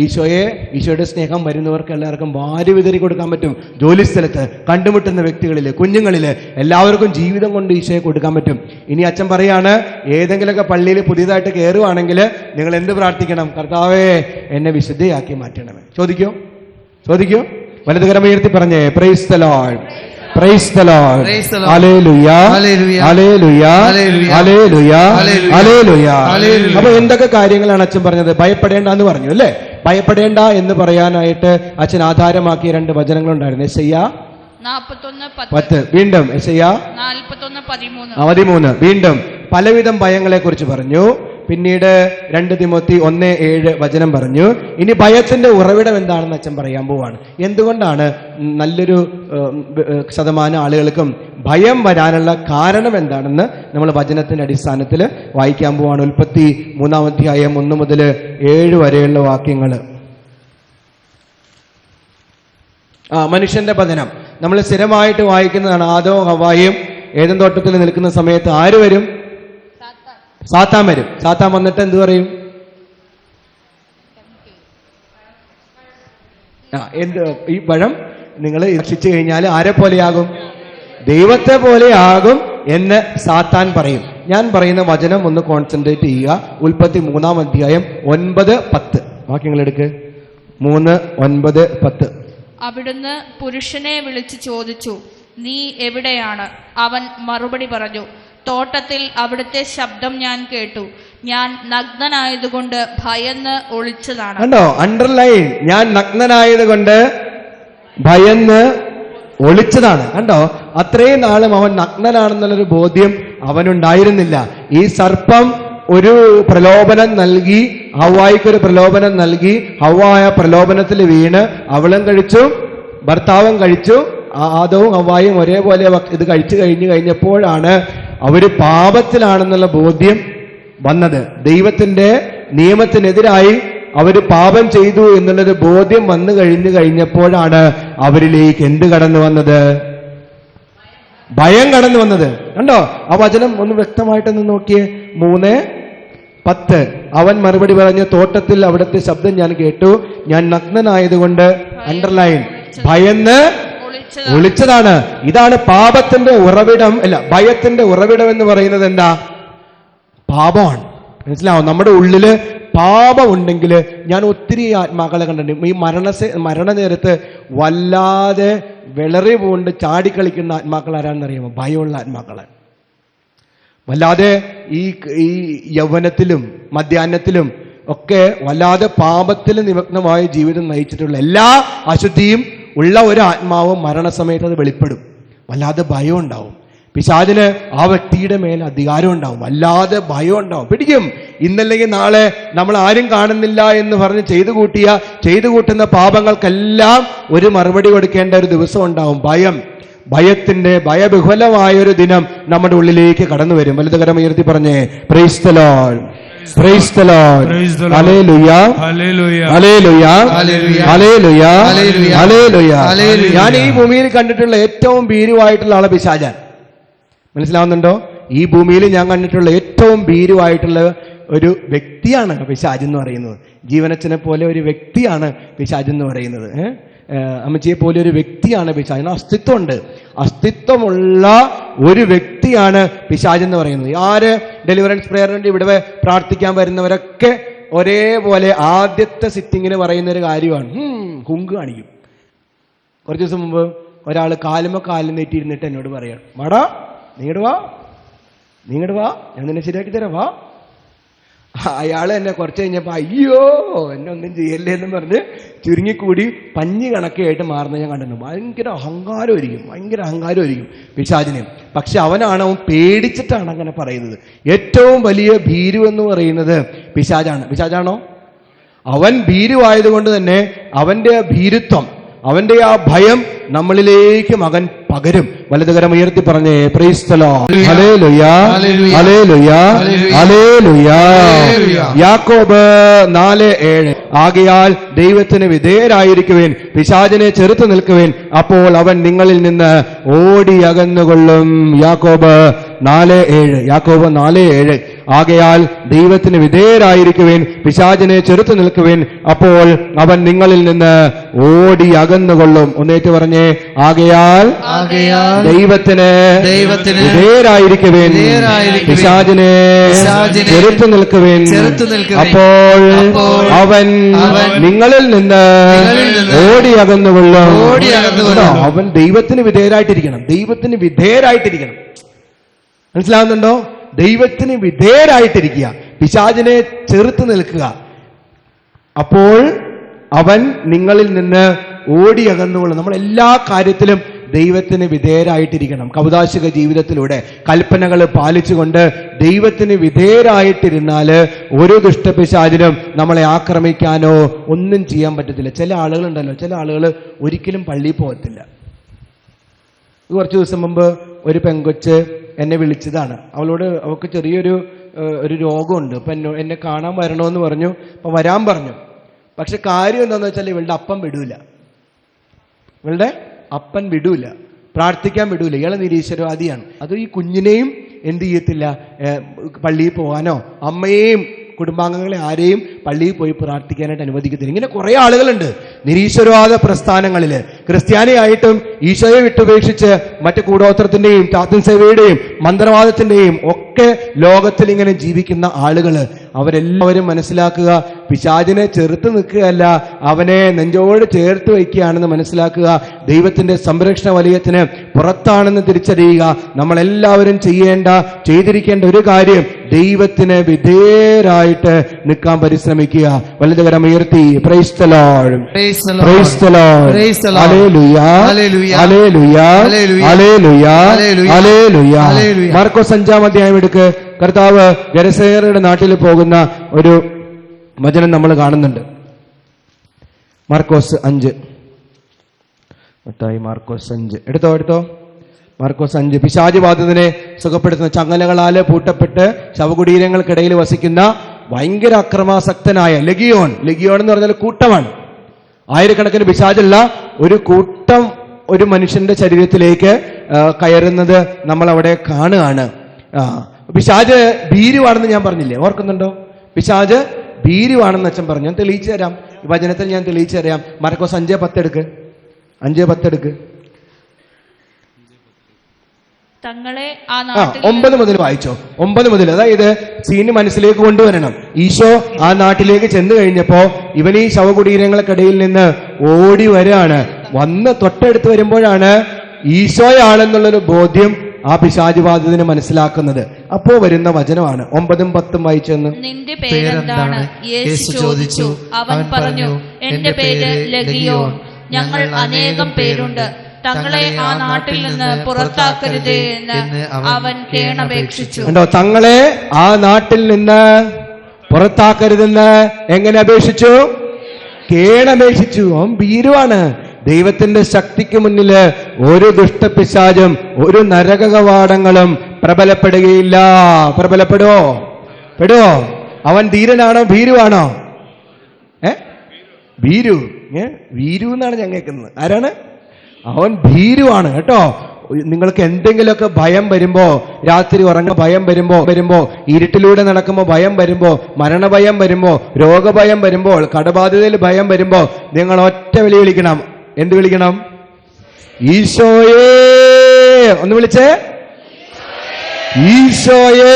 ഈശോയുടെ സ്നേഹം വരുന്നവർക്ക് എല്ലാവർക്കും വാരി വിതറി കൊടുക്കാൻ പറ്റും. ജോലിസ്ഥലത്ത്, കണ്ടുമുട്ടുന്ന വ്യക്തികളിൽ, കുഞ്ഞുങ്ങളിൽ എല്ലാവർക്കും ജീവിതം കൊണ്ട് ഈശോയെ കൊടുക്കാൻ പറ്റും. ഇനി അച്ഛൻ പറയാണ്, ഏതെങ്കിലുമൊക്കെ പള്ളിയിൽ പുതിയതായിട്ട് കയറുവാണെങ്കിൽ നിങ്ങൾ എന്ത് പ്രാർത്ഥിക്കണം? കർത്താവേ എന്നെ വിശുദ്ധയാക്കി മാറ്റണമേ. ചോദിക്കോ? വലതുകരം ഉയർത്തി പറഞ്ഞേ praise the Lord, praise the Lord, Praise the Lord. Hallelujah, hallelujah, hallelujah, hallelujah, hallelujah, hallelujah, hallelujah. Hallelujah. അപ്പൊ എന്തൊക്കെ കാര്യങ്ങളാണ് അച്ഛൻ പറഞ്ഞത്? ഭയപ്പെടേണ്ട എന്ന് പറഞ്ഞു അല്ലേ? ഭയപ്പെടേണ്ട എന്ന് പറയാനായിട്ട് അച്ഛൻ ആധാരമാക്കിയ 2 വചനങ്ങളുണ്ടായിരുന്നു. യെശയ്യാ 41:10, വീണ്ടും യെശയ്യാ 41:13. 13 വീണ്ടും പലവിധം ഭയങ്ങളെ കുറിച്ച് പറഞ്ഞു. പിന്നീട് 2 തിമോത്തി 1:7 വചനം പറഞ്ഞു. ഇനി ഭയത്തിന്റെ ഉറവിടം എന്താണെന്ന് അച്ഛൻ പറയാൻ പോവാണ്. എന്തുകൊണ്ടാണ് നല്ലൊരു ശതമാനം ആളുകൾക്കും ഭയം വരാനുള്ള കാരണം എന്താണെന്ന് നമ്മൾ വചനത്തിന്റെ അടിസ്ഥാനത്തിൽ വായിക്കാൻ പോവാണ്. ഉൽപ്പത്തി 3-ാം അധ്യായം 1 മുതൽ 7 വരെയുള്ള വാക്യങ്ങൾ. മനുഷ്യന്റെ പതനം നമ്മൾ സ്ഥിരമായിട്ട് വായിക്കുന്നതാണ്. ആദവും ഹവ്വായും ഏദൻ തോട്ടത്തിൽ നിൽക്കുന്ന സമയത്ത് ആര് വരും? സാത്താൻ വരും. സാത്താൻ വന്നിട്ട് എന്ത് പറയും? എന്ത് ഈ പഴം നിങ്ങൾ ഭക്ഷിച്ചു കഴിഞ്ഞാൽ ആരെ പോലെയാകും? ദൈവത്തെ പോലെയാകും എന്ന് സാത്താൻ പറയും. ഞാൻ പറയുന്ന വചനം ഒന്ന് കോൺസെൻട്രേറ്റ് ചെയ്യുക. ഉൽപ്പത്തി 3-ാം അധ്യായം 9-10 വാക്യങ്ങൾ എടുക്ക്. 3, 9, 10. അവിടുന്ന് പുരുഷനെ വിളിച്ചു ചോദിച്ചു, നീ എവിടെയാണ്? അവൻ മറുപടി പറഞ്ഞു, തോട്ടത്തിൽ അവിടുത്തെ ശബ്ദം ഞാൻ കേട്ടു. ഞാൻ നഗ്നനായതുകൊണ്ട് ഭയന്ന് ഒളിച്ചതാണ്. കണ്ടോ? അണ്ടർലൈൻ. ഞാൻ നഗ്നനായതുകൊണ്ട് ഭയന്ന് ഒളിച്ചതാണ്. കണ്ടോ? അത്രയും നാളും അവൻ നഗ്നനാണെന്നുള്ളൊരു ബോധ്യം അവനുണ്ടായിരുന്നില്ല. ഈ സർപ്പം ഒരു പ്രലോഭനം നൽകി, ഹവ്വായിക്കൊരു പ്രലോഭനം നൽകി. ഹവ്വായ പ്രലോഭനത്തിൽ വീണ് അവളും കഴിച്ചു, ഭർത്താവും കഴിച്ചു. ആദവും ഹവ്വായും ഒരേപോലെ ഇത് കഴിച്ചു കഴിഞ്ഞപ്പോഴാണ് അവര് പാപത്തിലാണെന്നുള്ള ബോധ്യം വന്നത്. ദൈവത്തിന്റെ നിയമത്തിനെതിരായി അവര് പാപം ചെയ്തു എന്നുള്ളൊരു ബോധ്യം വന്നു കഴിഞ്ഞപ്പോഴാണ് അവരിലേക്ക് എന്ത് കടന്നു വന്നത്? ഭയം കടന്നു വന്നത്. കണ്ടോ? ആ വചനം ഒന്ന് വ്യക്തമായിട്ടൊന്ന് നോക്കിയേ. 3:10. അവൻ മറുപടി പറഞ്ഞു, തോട്ടത്തിൽ അവിടുത്തെ ശബ്ദം ഞാൻ കേട്ടു. ഞാൻ നഗ്നനായതുകൊണ്ട് അണ്ടർലൈൻ ഭയന്ന് ഒളിച്ചതാണ്. ഇതാണ് പാപത്തിന്റെ ഉറവിടം. അല്ല, ഭയത്തിന്റെ ഉറവിടം എന്ന് പറയുന്നത് എന്താ? പാപമാണ്. മനസ്സിലാവും? നമ്മുടെ ഉള്ളില് പാപം ഉണ്ടെങ്കിൽ, ഞാൻ ഒത്തിരി ആത്മാക്കളെ കണ്ടിട്ടുണ്ട്. ഈ മരണനേരത്ത് വല്ലാതെ വിളറി പൂണ്ട് ചാടിക്കളിക്കുന്ന ആത്മാക്കൾ ആരാണെന്നറിയാമോ? ഭയമുള്ള ആത്മാക്കളെ. വല്ലാതെ ഈ യൗവനത്തിലും മധ്യാഹ്നത്തിലും ഒക്കെ വല്ലാതെ പാപത്തിൽ നിമഗ്നമായ ജീവിതം നയിച്ചിട്ടുള്ള എല്ലാ അശുദ്ധിയും ഉള്ള ഒരു ആത്മാവും മരണസമയത്ത് അത് വെളിപ്പെടും. വല്ലാതെ ഭയം ഉണ്ടാവും. പിശാചിന് ആ വ്യക്തിയുടെ മേൽ അധികാരം ഉണ്ടാവും. വല്ലാതെ ഭയം ഉണ്ടാവും. പിടിക്കും. ഇന്നല്ലെങ്കിൽ നാളെ നമ്മൾ ആരും കാണുന്നില്ല എന്ന് പറഞ്ഞ് ചെയ്തു കൂട്ടുന്ന പാപങ്ങൾക്കെല്ലാം ഒരു മറുപടി കൊടുക്കേണ്ട ഒരു ദിവസം ഉണ്ടാവും. ഭയബഹുലമായൊരു ദിനം നമ്മുടെ ഉള്ളിലേക്ക് കടന്നു വരും. വലതുകരം ഉയർത്തി പറഞ്ഞേ praise the Lord, praise the Lord, hallelujah, hallelujah, hallelujah, hallelujah. ഞാൻ ഈ ഭൂമിയിൽ കണ്ടിട്ടുള്ള ഏറ്റവും ഭീരുവായിട്ടുള്ള ആളെ പിശാചാൻ. മനസ്സിലാവുന്നുണ്ടോ? ഈ ഭൂമിയിൽ ഞാൻ കണ്ടിട്ടുള്ള ഏറ്റവും ഭീരുവായിട്ടുള്ള ഒരു വ്യക്തിയാണ് പിശാച് എന്ന് പറയുന്നത്. ജീവനച്ചനെ പോലെ ഒരു വ്യക്തിയാണ് പിശാച് എന്ന് പറയുന്നത്. അമ്മച്ചിയെ പോലെ ഒരു വ്യക്തിയാണ് പിശാച്. അസ്തിത്വമുണ്ട്. അസ്തിത്വമുള്ള ഒരു വ്യക്തിയാണ് പിശാച് എന്ന് പറയുന്നത്. ആര് ഡെലിവറൻസ് പ്രേയറിന്റെ ഇവിടെ പ്രാർത്ഥിക്കാൻ വരുന്നവരൊക്കെ ഒരേപോലെ ആദ്യത്തെ സിറ്റിങ്ങിന് പറയുന്ന ഒരു കാര്യമാണ്, ഹുങ്ക് കാണിക്കും. കുറച്ച് ദിവസം മുമ്പ് ഒരാൾ കാലും നെറ്റിയിരുന്നിട്ട് എന്നോട് പറയാണ്, വാടാ നീങ്ങട് വാ, ഞാൻ നിന്നെ ശരിയാക്കി തരാം, വാ. അയാൾ എന്നെ കുറച്ച് കഴിഞ്ഞപ്പോൾ അയ്യോ എന്നെ ഒന്നും ചെയ്യല്ലേ എന്ന് പറഞ്ഞ് ചുരുങ്ങിക്കൂടി പഞ്ഞി കണക്കായിട്ട് മാറുന്ന ഞാൻ കണ്ടിരുന്നു. ഭയങ്കര അഹങ്കാരമായിരിക്കും പിശാചിന്. പക്ഷെ അവൻ പേടിച്ചിട്ടാണ് അങ്ങനെ പറയുന്നത്. ഏറ്റവും വലിയ ഭീരു എന്ന് പറയുന്നത് പിശാചാണോ? അവൻ ഭീരുവായതുകൊണ്ട് തന്നെ അവന്റെ ഭീരുത്വം, അവന്റെ ആ ഭയം നമ്മളിലേക്ക് മകൻ പകരും. വലതുകരം ഉയർത്തി പറഞ്ഞേ praise the Lord, hallelujah, hallelujah, hallelujah. യാക്കോബ് 4:7. ആകയാൽ ദൈവത്തിന് വിധേയരായിരിക്കുവിൻ, പിശാചിനെ ചെറുത്തു നിൽക്കുവിൻ, അപ്പോൾ അവൻ നിങ്ങളിൽ നിന്ന് ഓടി അകന്നുകൊള്ളും. യാക്കോബ് 4:7. ആകയാൽ ദൈവത്തിന് വിധേയരായിരിക്കുവിൻ, പിശാചിനെ ചെറുത്തു നിൽക്കുവിൻ, അപ്പോൾ അവൻ നിങ്ങളിൽ നിന്ന് ഓടി അകന്നുകൊള്ളും. ഒന്നേറ്റ് പറഞ്ഞേ ആകയാൽ ദൈവത്തിന് വിധേയരായിരിക്കുവിൻ, പിശാചിനെ ചെറുത്തു നിൽക്കുവിൻ, അപ്പോൾ അവൻ നിങ്ങളിൽ നിന്ന് ഓടി അകന്നുകൊള്ളും. ഓടി അകന്നുകൊള്ളും. അവൻ ദൈവത്തിന് വിധേയരായിട്ടിരിക്കണം. ദൈവത്തിന് വിധേയരായിട്ടിരിക്കണം. മനസ്സിലാവുന്നുണ്ടോ? ദൈവത്തിന് വിധേയരായിട്ടിരിക്കുക, പിശാചിനെ ചെറുത്ത് നിൽക്കുക. അപ്പോൾ അവൻ നിങ്ങളിൽ നിന്ന് ഓടി അകന്നുകൊള്ളും. നമ്മൾ എല്ലാ കാര്യത്തിലും ദൈവത്തിന് വിധേയരായിട്ടിരിക്കണം. കൗദാശിക ജീവിതത്തിലൂടെ കൽപ്പനകൾ പാലിച്ചുകൊണ്ട് ദൈവത്തിന് വിധേയരായിട്ടിരുന്നാൽ ഒരു ദുഷ്ടപിശാചിനും നമ്മളെ ആക്രമിക്കാനോ ഒന്നും ചെയ്യാൻ പറ്റത്തില്ല. ചില ആളുകളുണ്ടല്ലോ, ചില ആളുകൾ ഒരിക്കലും പള്ളിയിൽ പോകത്തില്ല. കുറച്ച് ദിവസം മുമ്പ് ഒരു പെങ്കൊച്ച് എന്നെ വിളിച്ചതാണ്. അവൾക്ക് ചെറിയൊരു രോഗമുണ്ട്. അപ്പം എന്നെ കാണാൻ വരണമെന്ന് പറഞ്ഞു. അപ്പം വരാൻ പറഞ്ഞു. പക്ഷെ കാര്യം എന്താണെന്ന് വെച്ചാൽ ഇവളുടെ അപ്പം വിടൂല. ഇവളുടെ അപ്പൻ വിടൂല, പ്രാർത്ഥിക്കാൻ വിടൂല. ഇയാളെ നിരീശ്വരവാദിയാണ്. അത് ഈ കുഞ്ഞിനെയും എന്ത് ചെയ്യത്തില്ല, പള്ളിയിൽ പോകാനോ അമ്മയെയും കുടുംബാംഗങ്ങളെ ആരെയും പള്ളിയിൽ പോയി പ്രാർത്ഥിക്കാനായിട്ട് അനുവദിക്കത്തില്ല. ഇങ്ങനെ കുറെ ആളുകളുണ്ട് നിരീശ്വരവാദ പ്രസ്ഥാനങ്ങളിൽ. ക്രിസ്ത്യാനിയായിട്ടും ഈശോയെ വിട്ടുപേക്ഷിച്ച് മറ്റ് കൂടോത്രത്തിന്റെയും ചാത്തൻ സേവയുടെയും മന്ത്രവാദത്തിന്റെയും ഒക്കെ ലോകത്തിൽ ഇങ്ങനെ ജീവിക്കുന്ന ആളുകൾ. അവരെല്ലാവരും മനസ്സിലാക്കുക, പിശാചിനെ ചെറുത്ത് നിൽക്കുകയല്ല, അവനെ നെഞ്ചോട് ചേർത്ത് വയ്ക്കുകയാണെന്ന് മനസ്സിലാക്കുക. ദൈവത്തിന്റെ സംരക്ഷണ വലയത്തിന് പുറത്താണെന്ന് തിരിച്ചറിയുക. നമ്മളെല്ലാവരും ചെയ്തിരിക്കേണ്ട ഒരു കാര്യം ദൈവത്തിന് വിധേയരായിട്ട് നിൽക്കാൻ പരിശ്രമിക്കുക. വലതുകരം ഉയർത്തി praise the Lord, praise the Lord, hallelujah, hallelujah, hallelujah, ഹല്ലേലൂയ. മാർക്കോസ് 5-ാം അധ്യായം എടുക്ക്. കർത്താവ് ഗരസേനയുടെ നാട്ടിൽ പോകുന്ന ഒരു വചനം നമ്മൾ കാണുന്നുണ്ട്. മാർക്കോസ് 5. മാർക്കോസ് 5 എടുത്തോ. മാർക്കോസ് 5. പിശാച് ബാധിതനെ സുഖപ്പെടുത്തുന്ന, ചങ്ങലകളാല് പൂട്ടപ്പെട്ട് ശവകുടീരങ്ങൾക്കിടയിൽ വസിക്കുന്ന ഭയങ്കര അക്രമാസക്തനായ ലെഗിയോൺ എന്ന് പറഞ്ഞാൽ കൂട്ടമാണ്. ആയിരക്കണക്കിന് പിശാചുള്ള ഒരു കൂട്ടം ഒരു മനുഷ്യന്റെ ശരീരത്തിലേക്ക് കയറുന്നത് നമ്മൾ അവിടെ കാണുകയാണ്. പിശാച് ഭീരുവാണെന്ന് ഞാൻ പറഞ്ഞില്ലേ, ഓർക്കുന്നുണ്ടോ? പിശാച് ഭീരുവാണെന്ന് അച്ഛൻ പറഞ്ഞു. ഞാൻ തെളിയിച്ചു തരാം, വചനത്തിൽ ഞാൻ തെളിയിച്ചു തരാം. മാർക്കോസ് 5:10 എടുക്ക്. 5:10 തങ്ങളെ 9 മുതൽ വായിച്ചോ. 9 മുതൽ. അതായത് സീന് മനസ്സിലേക്ക് കൊണ്ടുവരണം. ഈശോ ആ നാട്ടിലേക്ക് ചെന്ന് കഴിഞ്ഞപ്പോ ഇവൻ ഈ ശവകുടീരങ്ങൾക്കിടയിൽ നിന്ന് ഓടി വരാണ്. വന്ന് തൊട്ടടുത്ത് വരുമ്പോഴാണ് ഈശോയാണെന്നുള്ളൊരു ബോധ്യം ആ പിശാചുബാധിതന് മനസ്സിലാക്കുന്നത്. അപ്പോ വരുന്ന വചനമാണ് 9ഉം 10ഉം വായിച്ചെന്ന്. നിന്റെ പേരെന്താണ്? യേശു ചോദിച്ചു. അവൻ പറഞ്ഞു, എന്റെ പേര് ലെഗിയോൻ, ഞങ്ങൾ അനേകം പേരുണ്ട്. തങ്ങളെ ആ നാട്ടിൽ നിന്ന് പുറത്താക്കരുതേ എന്ന് അവൻ കേണപേക്ഷിച്ചു. കണ്ടോ, തങ്ങളെ ആ നാട്ടിൽ നിന്ന് പുറത്താക്കരുതെന്ന് എങ്ങനെ അപേക്ഷിച്ചു? കേണപേക്ഷിച്ചു. അവൻ ഭീരുവാണ്. ദൈവത്തിന്റെ ശക്തിക്ക് മുന്നില് ഒരു ദുഷ്ടപിശാചും ഒരു നരക കവാടങ്ങളും പ്രബലപ്പെടുകയില്ല. പെടുവോ? അവൻ ധീരനാണോ ഭീരുവാണോ? വീരു എന്നാണ് ഞാൻ കേൾക്കുന്നത്. ആരാണ്? അവൻ ഭീരുവാണ് കേട്ടോ. നിങ്ങൾക്ക് എന്തെങ്കിലുമൊക്കെ ഭയം വരുമ്പോ, രാത്രി ഉറങ്ങുന്ന ഭയം വരുമ്പോ, ഇരുട്ടിലൂടെ നടക്കുമ്പോൾ ഭയം വരുമ്പോ, മരണഭയം വരുമ്പോ, രോഗഭയം വരുമ്പോൾ, കടബാധ്യതയിൽ ഭയം വരുമ്പോ, നിങ്ങൾ ഒറ്റ വിളി വിളിക്കണം. എന്ത് വിളിക്കണം? ഈശോയേ. ഒന്ന് വിളിച്ചേ, ഈശോയേ.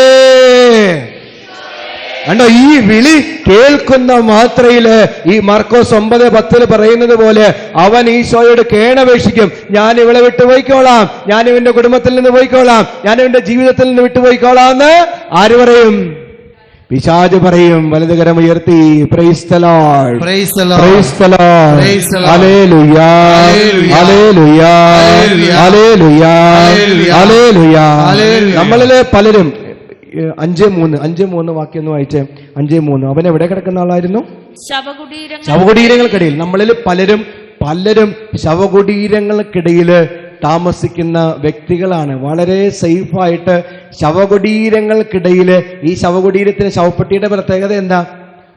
കണ്ടോ, ഈ വിളി കേൾക്കുന്ന മാത്രയില് ഈ മാർക്കോസ് 9:10 പറയുന്നത് പോലെ അവൻ ഈശോയോട് കേണപേക്ഷിക്കും. ഞാൻ ഇവളെ വിട്ടുപോയിക്കോളാം, ഞാൻ ഇവന്റെ കുടുംബത്തിൽ നിന്ന് പോയിക്കോളാം, ഞാൻ ഇവന്റെ ജീവിതത്തിൽ നിന്ന് വിട്ടുപോയിക്കോളാം എന്ന് ആര് പറയും? പിശാച് പറയും. വലതുകരം ഉയർത്തി praise the Lord, praise the Lord, praise the Lord, hallelujah, hallelujah, hallelujah, hallelujah. നമ്മളിലെ പലരും 5:3 വാക്യം ഒന്ന് വായിച്ചേ. 5:3. അവൻ എവിടെ കിടക്കുന്ന ആളായിരുന്നു? ശവകുടീരങ്ങൾക്കിടയിൽ. നമ്മളിൽ പലരും ശവകുടീരങ്ങൾക്കിടയിൽ താമസിക്കുന്ന വ്യക്തികളാണ്. വളരെ സേഫായിട്ട് ശവകുടീരങ്ങൾക്കിടയിൽ. ഈ ശവകുടീരത്തിന്, ശവപ്പെട്ടിയുടെ പ്രത്യേകത എന്താ?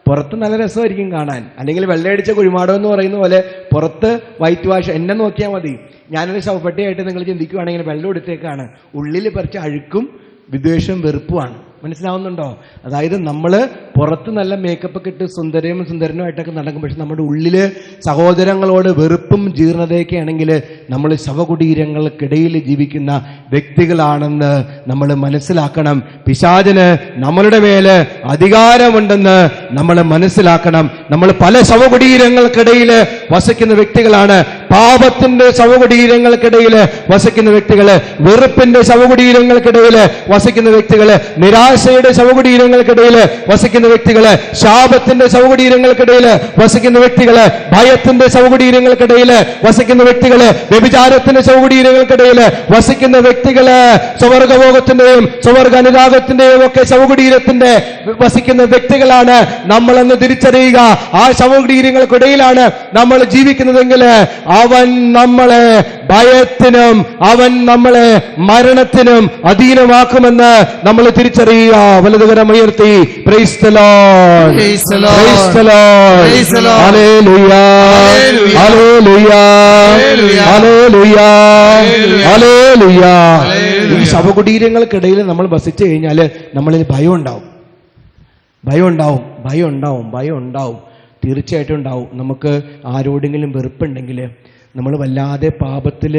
പുറത്ത് നല്ല രസമായിരിക്കും കാണാൻ, അല്ലെങ്കിൽ വെള്ളയടിച്ച കുഴിമാടം എന്ന് പറയുന്ന പോലെ പുറത്ത് വൈറ്റ് വാഷ്. എന്നെ നോക്കിയാൽ മതി, ഞാനൊരു ശവപ്പെട്ടിയായിട്ട് നിങ്ങൾ ചിന്തിക്കുകയാണെങ്കിൽ വെള്ളം എടുത്തേക്കാണ്. ഉള്ളിൽ പറിച്ച അഴുക്കും വിദ്വേഷവും വെറുപ്പുമാണ്. മനസ്സിലാവുന്നുണ്ടോ? അതായത് നമ്മള് പുറത്ത് നല്ല മേക്കപ്പ് ഒക്കെ ഇട്ട് സുന്ദരനുമായിട്ടൊക്കെ നടക്കും, പക്ഷെ നമ്മുടെ ഉള്ളില് സഹോദരങ്ങളോട് വെറുപ്പും ജീർണതയൊക്കെ ആണെങ്കിൽ നമ്മൾ ശവകുടീരങ്ങൾക്കിടയിൽ ജീവിക്കുന്ന വ്യക്തികളാണെന്ന് നമ്മൾ മനസ്സിലാക്കണം. പിശാചിന് നമ്മളുടെ മേല് അധികാരമുണ്ടെന്ന് നമ്മൾ മനസ്സിലാക്കണം. നമ്മൾ പല ശവകുടീരങ്ങൾക്കിടയിൽ വസിക്കുന്ന വ്യക്തികളാണ്. പാപത്തിന്റെ ശവകുടീരങ്ങൾക്കിടയിൽ വസിക്കുന്ന വ്യക്തികള്, വെറുപ്പിന്റെ ശവകുടീരങ്ങൾക്കിടയിൽ വസിക്കുന്ന വ്യക്തികള്, നിരാശയുടെ ശവകുടീരങ്ങൾക്കിടയിൽ വസിക്കുന്ന വ്യക്തികള്, ശാപത്തിന്റെ ശവകുടീരങ്ങൾക്കിടയിൽ വസിക്കുന്ന വ്യക്തികള്, ഭയത്തിന്റെ ശവകുടീരങ്ങൾക്കിടയിൽ വസിക്കുന്ന വ്യക്തികള്, വ്യഭിചാരത്തിന്റെ ശവകുടീരങ്ങൾക്കിടയിൽ വസിക്കുന്ന വ്യക്തികള്, സ്വർഗഭോഗത്തിന്റെയും സ്വർഗ അനുരാഗത്തിന്റെയും ഒക്കെ ശവകുടീരത്തിന്റെ വസിക്കുന്ന വ്യക്തികളാണ് നമ്മളെന്ന് തിരിച്ചറിയുക. ആ ശവകുടീരങ്ങൾക്കിടയിലാണ് നമ്മൾ ജീവിക്കുന്നതെങ്കിൽ അവൻ നമ്മളെ ഭയത്തിനും അവൻ നമ്മളെ മരണത്തിനും അധീനമാക്കുമെന്ന് നമ്മൾ തിരിച്ചറിയുക. വലതുകരമുയർത്തി praise the Lord, Praise the Lord. Price the Lord, Praise the Lord. ഹല്ലേലൂയ, Hallelujah. ഹല്ലേലൂയ, Hallelujah. ഹല്ലേലൂയ, Hallelujah. ഹല്ലേലൂയ. Hallelujah. ഈ ശവകുടീരങ്ങൾക്കിടയിൽ നമ്മൾ വസിച്ചു കഴിഞ്ഞാൽ നമ്മളിൽ ഭയം ഉണ്ടാവും, ഭയം ഉണ്ടാവും, ഭയം ഉണ്ടാവും, ഭയം ഉണ്ടാവും, തീർച്ചയായിട്ടും ഉണ്ടാവും. നമുക്ക് ആരോടെങ്കിലും വെറുപ്പുണ്ടെങ്കിൽ, നമ്മൾ വല്ലാതെ പാപത്തിൽ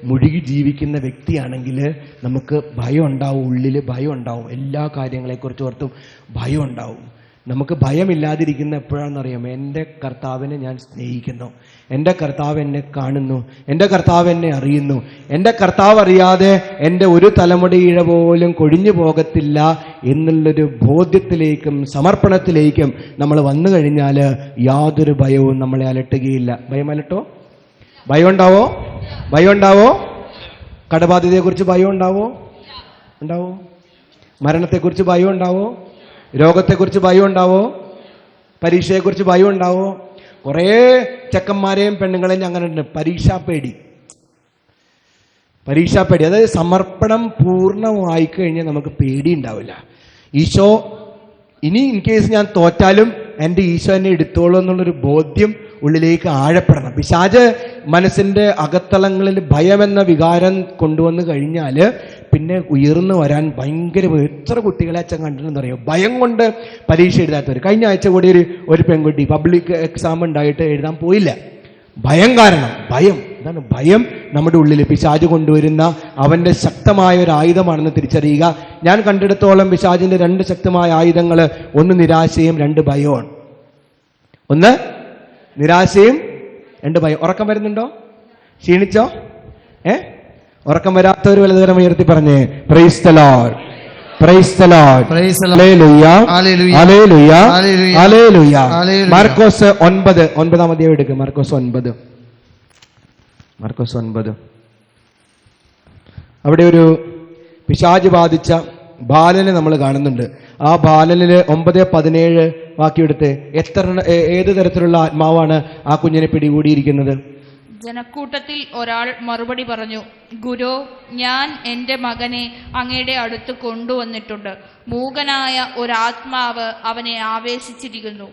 മുഴുകി ജീവിക്കുന്ന വ്യക്തിയാണെങ്കിൽ നമുക്ക് ഭയം ഉണ്ടാവും, ഉള്ളിൽ ഭയം ഉണ്ടാവും, എല്ലാ കാര്യങ്ങളെക്കുറിച്ച് ഓർത്തും ഭയം ഉണ്ടാവും. നമുക്ക് ഭയമില്ലാതിരിക്കുന്ന എപ്പോഴാണെന്നറിയാമോ? എൻ്റെ കർത്താവിനെ ഞാൻ സ്നേഹിക്കുന്നു, എൻ്റെ കർത്താവ് എന്നെ കാണുന്നു, എൻ്റെ കർത്താവ് എന്നെ അറിയുന്നു, എൻ്റെ കർത്താവ് അറിയാതെ എൻ്റെ ഒരു തലമുടിയിഴ പോലും കൊഴിഞ്ഞു പോകത്തില്ല എന്നുള്ളൊരു ബോധ്യത്തിലേക്കും സമർപ്പണത്തിലേക്കും നമ്മൾ വന്നു കഴിഞ്ഞാൽ യാതൊരു ഭയവും നമ്മളെ അലട്ടുകയില്ല. ഭയം അലട്ടോ? ഭയം ഉണ്ടാവോ? ഭയം ഉണ്ടാവോ? കടബാധ്യതയെക്കുറിച്ച് ഭയം ഉണ്ടാവോ? ഉണ്ടാവോ? മരണത്തെക്കുറിച്ച് ഭയം ഉണ്ടാവോ? രോഗത്തെക്കുറിച്ച് ഭയം ഉണ്ടാവോ? പരീക്ഷയെക്കുറിച്ച് ഭയം ഉണ്ടാവോ? കുറേ ചെക്കന്മാരെയും പെണ്ണുങ്ങളെയും അങ്ങനെ ഉണ്ട്. പരീക്ഷാപ്പേടി, പരീക്ഷാപ്പേടി. അതായത് സമർപ്പണം പൂർണ്ണമായി കഴിഞ്ഞാൽ നമുക്ക് പേടി ഉണ്ടാവില്ല. ഈശോ ഇനി ഇൻ കേസ് ഞാൻ തോറ്റാലും എൻ്റെ ഈശോ എന്നെ എടുത്തോളൂ എന്നുള്ളൊരു ബോധ്യം ഉള്ളിലേക്ക് ആഴപ്പെടണം. പിശാച് മനസ്സിൻ്റെ അകത്തളങ്ങളിൽ ഭയമെന്ന വികാരം കൊണ്ടുവന്ന് കഴിഞ്ഞാൽ പിന്നെ ഉയർന്നു വരാൻ ഭയങ്കര. എത്ര കുട്ടികളെ അച്ഛൻ കണ്ടിട്ടുണ്ടെന്നറിയോ? ഭയം കൊണ്ട് പരീക്ഷ എഴുതാത്തവർ. കഴിഞ്ഞ ആഴ്ച കൂടി ഒരു പെൺകുട്ടി പബ്ലിക് എക്സാം ഉണ്ടായിട്ട് എഴുതാൻ പോയില്ല. ഭയം കാരണം. ഭയം എന്താണ്? ഭയം നമ്മുടെ ഉള്ളിൽ പിശാച് കൊണ്ടുവരുന്ന അവൻ്റെ ശക്തമായ ഒരു ആയുധമാണെന്ന് തിരിച്ചറിയുക. ഞാൻ കണ്ടെടുത്തോളം പിശാചിൻ്റെ രണ്ട് ശക്തമായ ആയുധങ്ങൾ, ഒന്ന് നിരാശയും രണ്ട് ഭയവും. ഒന്ന് നിരാശയും രണ്ട് ഭയം. ഉറക്കം വരുന്നുണ്ടോ? ക്ഷീണിച്ചോ? ഉറക്കം വരാത്തവർ വലതുകരം ഉയർത്തി പറഞ്ഞേ praise the Lord, praise the Lord, Praise the Lord. ഹല്ലേലൂയ, Hallelujah. ഹല്ലേലൂയ, Hallelujah. ഹല്ലേലൂയ. Hallelujah. മാർക്കോസ് 9 അധ്യായം എടുക്കുക. മാർക്കോസ് 9. അവിടെ ഒരു പിശാച് ബാധിച്ച ബാലനെ നമ്മൾ കാണുന്നുണ്ട്. ആ ബാലനിൽ 9:17 വാക്യെടുത്ത് ഏത് തരത്തിലുള്ള ആത്മാവാണ് ആ കുഞ്ഞിനെ പിടികൂടിയിരിക്കുന്നത്? ജനക്കൂട്ടത്തിൽ ഒരാൾ മറുപടി പറഞ്ഞു, ഗുരു, ഞാൻ എൻ്റെ മകനെ അങ്ങയുടെ അടുത്ത് കൊണ്ടുവന്നിട്ടുണ്ട്. മൂകനായ ഒരാത്മാവ് അവനെ ആവേശിച്ചിരിക്കുന്നു.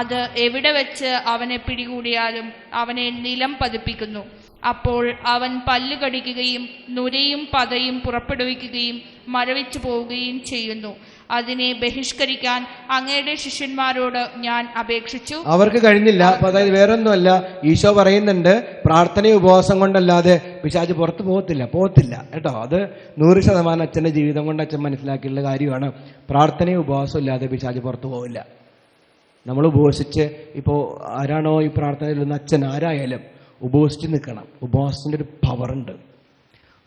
അത് എവിടെ വെച്ച് അവനെ പിടികൂടിയാലും അവനെ നിലം പതിപ്പിക്കുന്നു. അപ്പോൾ അവൻ പല്ല് കടിക്കുകയും നുരയും പതയും പുറപ്പെടുവിക്കുകയും മരവിച്ചു പോവുകയും ചെയ്യുന്നു. അതിനെ ബഹിഷ്കരിക്കാൻ അങ്ങയുടെ ശിഷ്യന്മാരോട് ഞാൻ അപേക്ഷിച്ചു, അവർക്ക് കഴിഞ്ഞില്ല. അപ്പൊ അതായത് വേറൊന്നുമല്ല, ഈശോ പറയുന്നുണ്ട് പ്രാർത്ഥനയും ഉപവാസം കൊണ്ടല്ലാതെ പിശാച് പുറത്ത് പോകത്തില്ല കേട്ടോ. അത് 100% അച്ഛൻ്റെ ജീവിതം കൊണ്ട് അച്ഛൻ മനസ്സിലാക്കിയുള്ള കാര്യമാണ്. പ്രാർത്ഥനയും ഉപവാസം ഇല്ലാതെ പിശാച് പുറത്തു പോവില്ല. നമ്മൾ ഉപവസിച്ച്, ഇപ്പോൾ ആരാണോ ഈ പ്രാർത്ഥനയിലൊന്ന് അച്ഛൻ ആരായാലും ഉപവസിച്ച് നിൽക്കണം. ഉപവാസത്തിൻ്റെ ഒരു പവറുണ്ട്.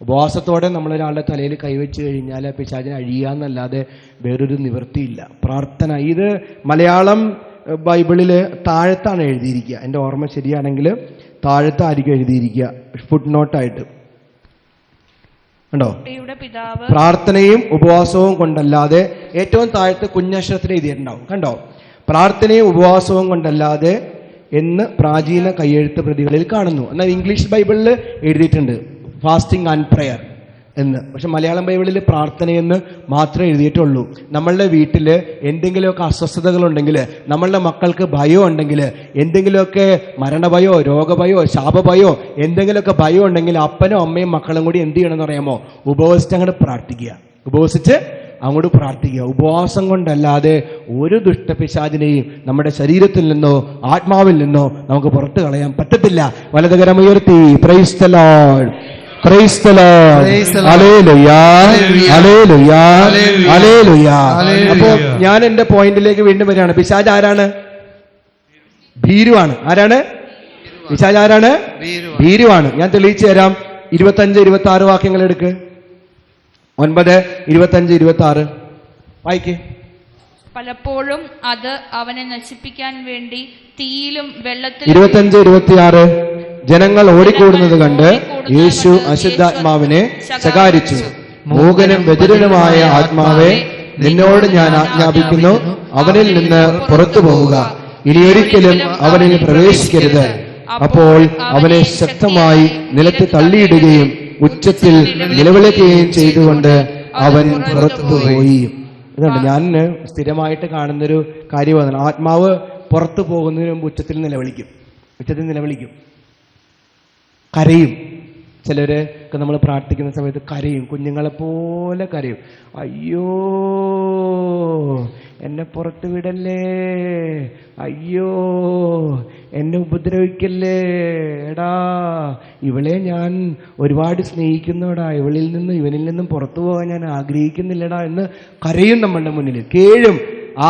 ഉപവാസത്തോടെ നമ്മളൊരാളുടെ തലയിൽ കൈവച്ച് കഴിഞ്ഞാൽ പിശാചിനെ അഴിയാന്നല്ലാതെ വേറൊരു നിവൃത്തിയില്ല. പ്രാർത്ഥന, ഇത് മലയാളം ബൈബിളിൽ താഴത്താണ് എഴുതിയിരിക്കുക. എൻ്റെ ഓർമ്മ ശരിയാണെങ്കിൽ താഴത്തായിരിക്കും എഴുതിയിരിക്കുക, ഫുട് നോട്ടായിട്ട്. കണ്ടോ? പ്രാർത്ഥനയും ഉപവാസവും കൊണ്ടല്ലാതെ, ഏറ്റവും താഴത്ത് കുഞ്ഞക്ഷരത്തിൽ എഴുതിയിട്ടുണ്ടാവും. കണ്ടോ? പ്രാർത്ഥനയും ഉപവാസവും കൊണ്ടല്ലാതെ എന്ന് പ്രാചീന കയ്യെഴുത്ത് പ്രതികളിൽ കാണുന്നു. എന്നാൽ ഇംഗ്ലീഷ് ബൈബിളിൽ എഴുതിയിട്ടുണ്ട് ഫാസ്റ്റിംഗ് ആൻഡ് പ്രെയർ എന്ന്. പക്ഷെ മലയാളം ബൈബിളിൽ പ്രാർത്ഥനയെന്ന് മാത്രമേ എഴുതിയിട്ടുള്ളൂ. നമ്മളുടെ വീട്ടിൽ എന്തെങ്കിലുമൊക്കെ അസ്വസ്ഥതകളുണ്ടെങ്കിൽ, നമ്മളുടെ മക്കൾക്ക് ഭയം ഉണ്ടെങ്കിൽ, എന്തെങ്കിലുമൊക്കെ മരണഭയോ രോഗഭയോ ശാപഭയോ എന്തെങ്കിലുമൊക്കെ ഭയം ഉണ്ടെങ്കിൽ അപ്പനും അമ്മയും മക്കളും കൂടി എന്ത് ചെയ്യണമെന്ന് പറയാമോ? ഉപവസിച്ച് അങ്ങോട്ട് പ്രാർത്ഥിക്കുക. ഉപവസിച്ച് അങ്ങോട്ട് പ്രാർത്ഥിക്കുക. ഉപവാസം കൊണ്ടല്ലാതെ ഒരു ദുഷ്ടപിശാചിനെയും നമ്മുടെ ശരീരത്തിൽ നിന്നോ ആത്മാവിൽ നിന്നോ നമുക്ക് പുറത്തു കളയാൻ പറ്റത്തില്ല. വലതുകരമുയർത്തി praise the Lord, praise the Lord, hallelujah, hallelujah, hallelujah. അപ്പോ ഞാൻ എന്റെ പോയിന്റിലേക്ക് വീണ്ടും വരികയാണ്. പിശാച് ആരാണ്? ഭീരുവാണ്. ആരാണ് പിശാച്? ആരാണ്? ഭീരുവാണ്. ഞാൻ തെളിയിച്ചു തരാം. 25-26 വാക്യങ്ങൾ എടുക്ക്. 9, 25, 26 വായിക്ക്. പലപ്പോഴും അത് അവനെ നശിപ്പിക്കാൻ വേണ്ടി തീയിലും 25-26 ജനങ്ങൾ ഓടിക്കൂടുന്നത് കണ്ട് യേശു അശുദ്ധാത്മാവിനെ ശകാരിച്ചു. മൂകനും ബധിരനുമായ ആത്മാവെ, നിന്നോട് ഞാൻ ആജ്ഞാപിക്കുന്നു, അവനിൽ നിന്ന് പുറത്തു പോവുക, ഇനിയൊരിക്കലും അവനിൽ പ്രവേശിക്കരുത്. അപ്പോൾ അവനെ ശക്തമായി നിലത്ത് തള്ളിയിടുകയും ഉച്ചത്തിൽ നിലവിളിക്കുകയും ചെയ്തുകൊണ്ട് അവൻ പുറത്തുപോയി. ഇതുണ്ട് ഞാൻ സ്ഥിരമായിട്ട് കാണുന്നൊരു കാര്യമാണ്. ആത്മാവ് പുറത്തു പോകുന്നതിന് മുമ്പ് ഉച്ചത്തിൽ നിലവിളിക്കും, കരയും. ചിലരൊക്കെ നമ്മൾ പ്രാർത്ഥിക്കുന്ന സമയത്ത് കരയും, കുഞ്ഞുങ്ങളെപ്പോലെ കരയും. അയ്യോ എന്നെ പുറത്തു വിടല്ലേ, അയ്യോ എന്നെ ഉപദ്രവിക്കല്ലേ, എടാ ഇവളെ ഞാൻ ഒരുപാട് സ്നേഹിക്കുന്നടാ, ഇവനിൽ നിന്നും പുറത്തു പോകാൻ ഞാൻ ആഗ്രഹിക്കുന്നില്ലടാ എന്ന് കരയും. നമ്മളുടെ മുന്നിൽ കേഴും.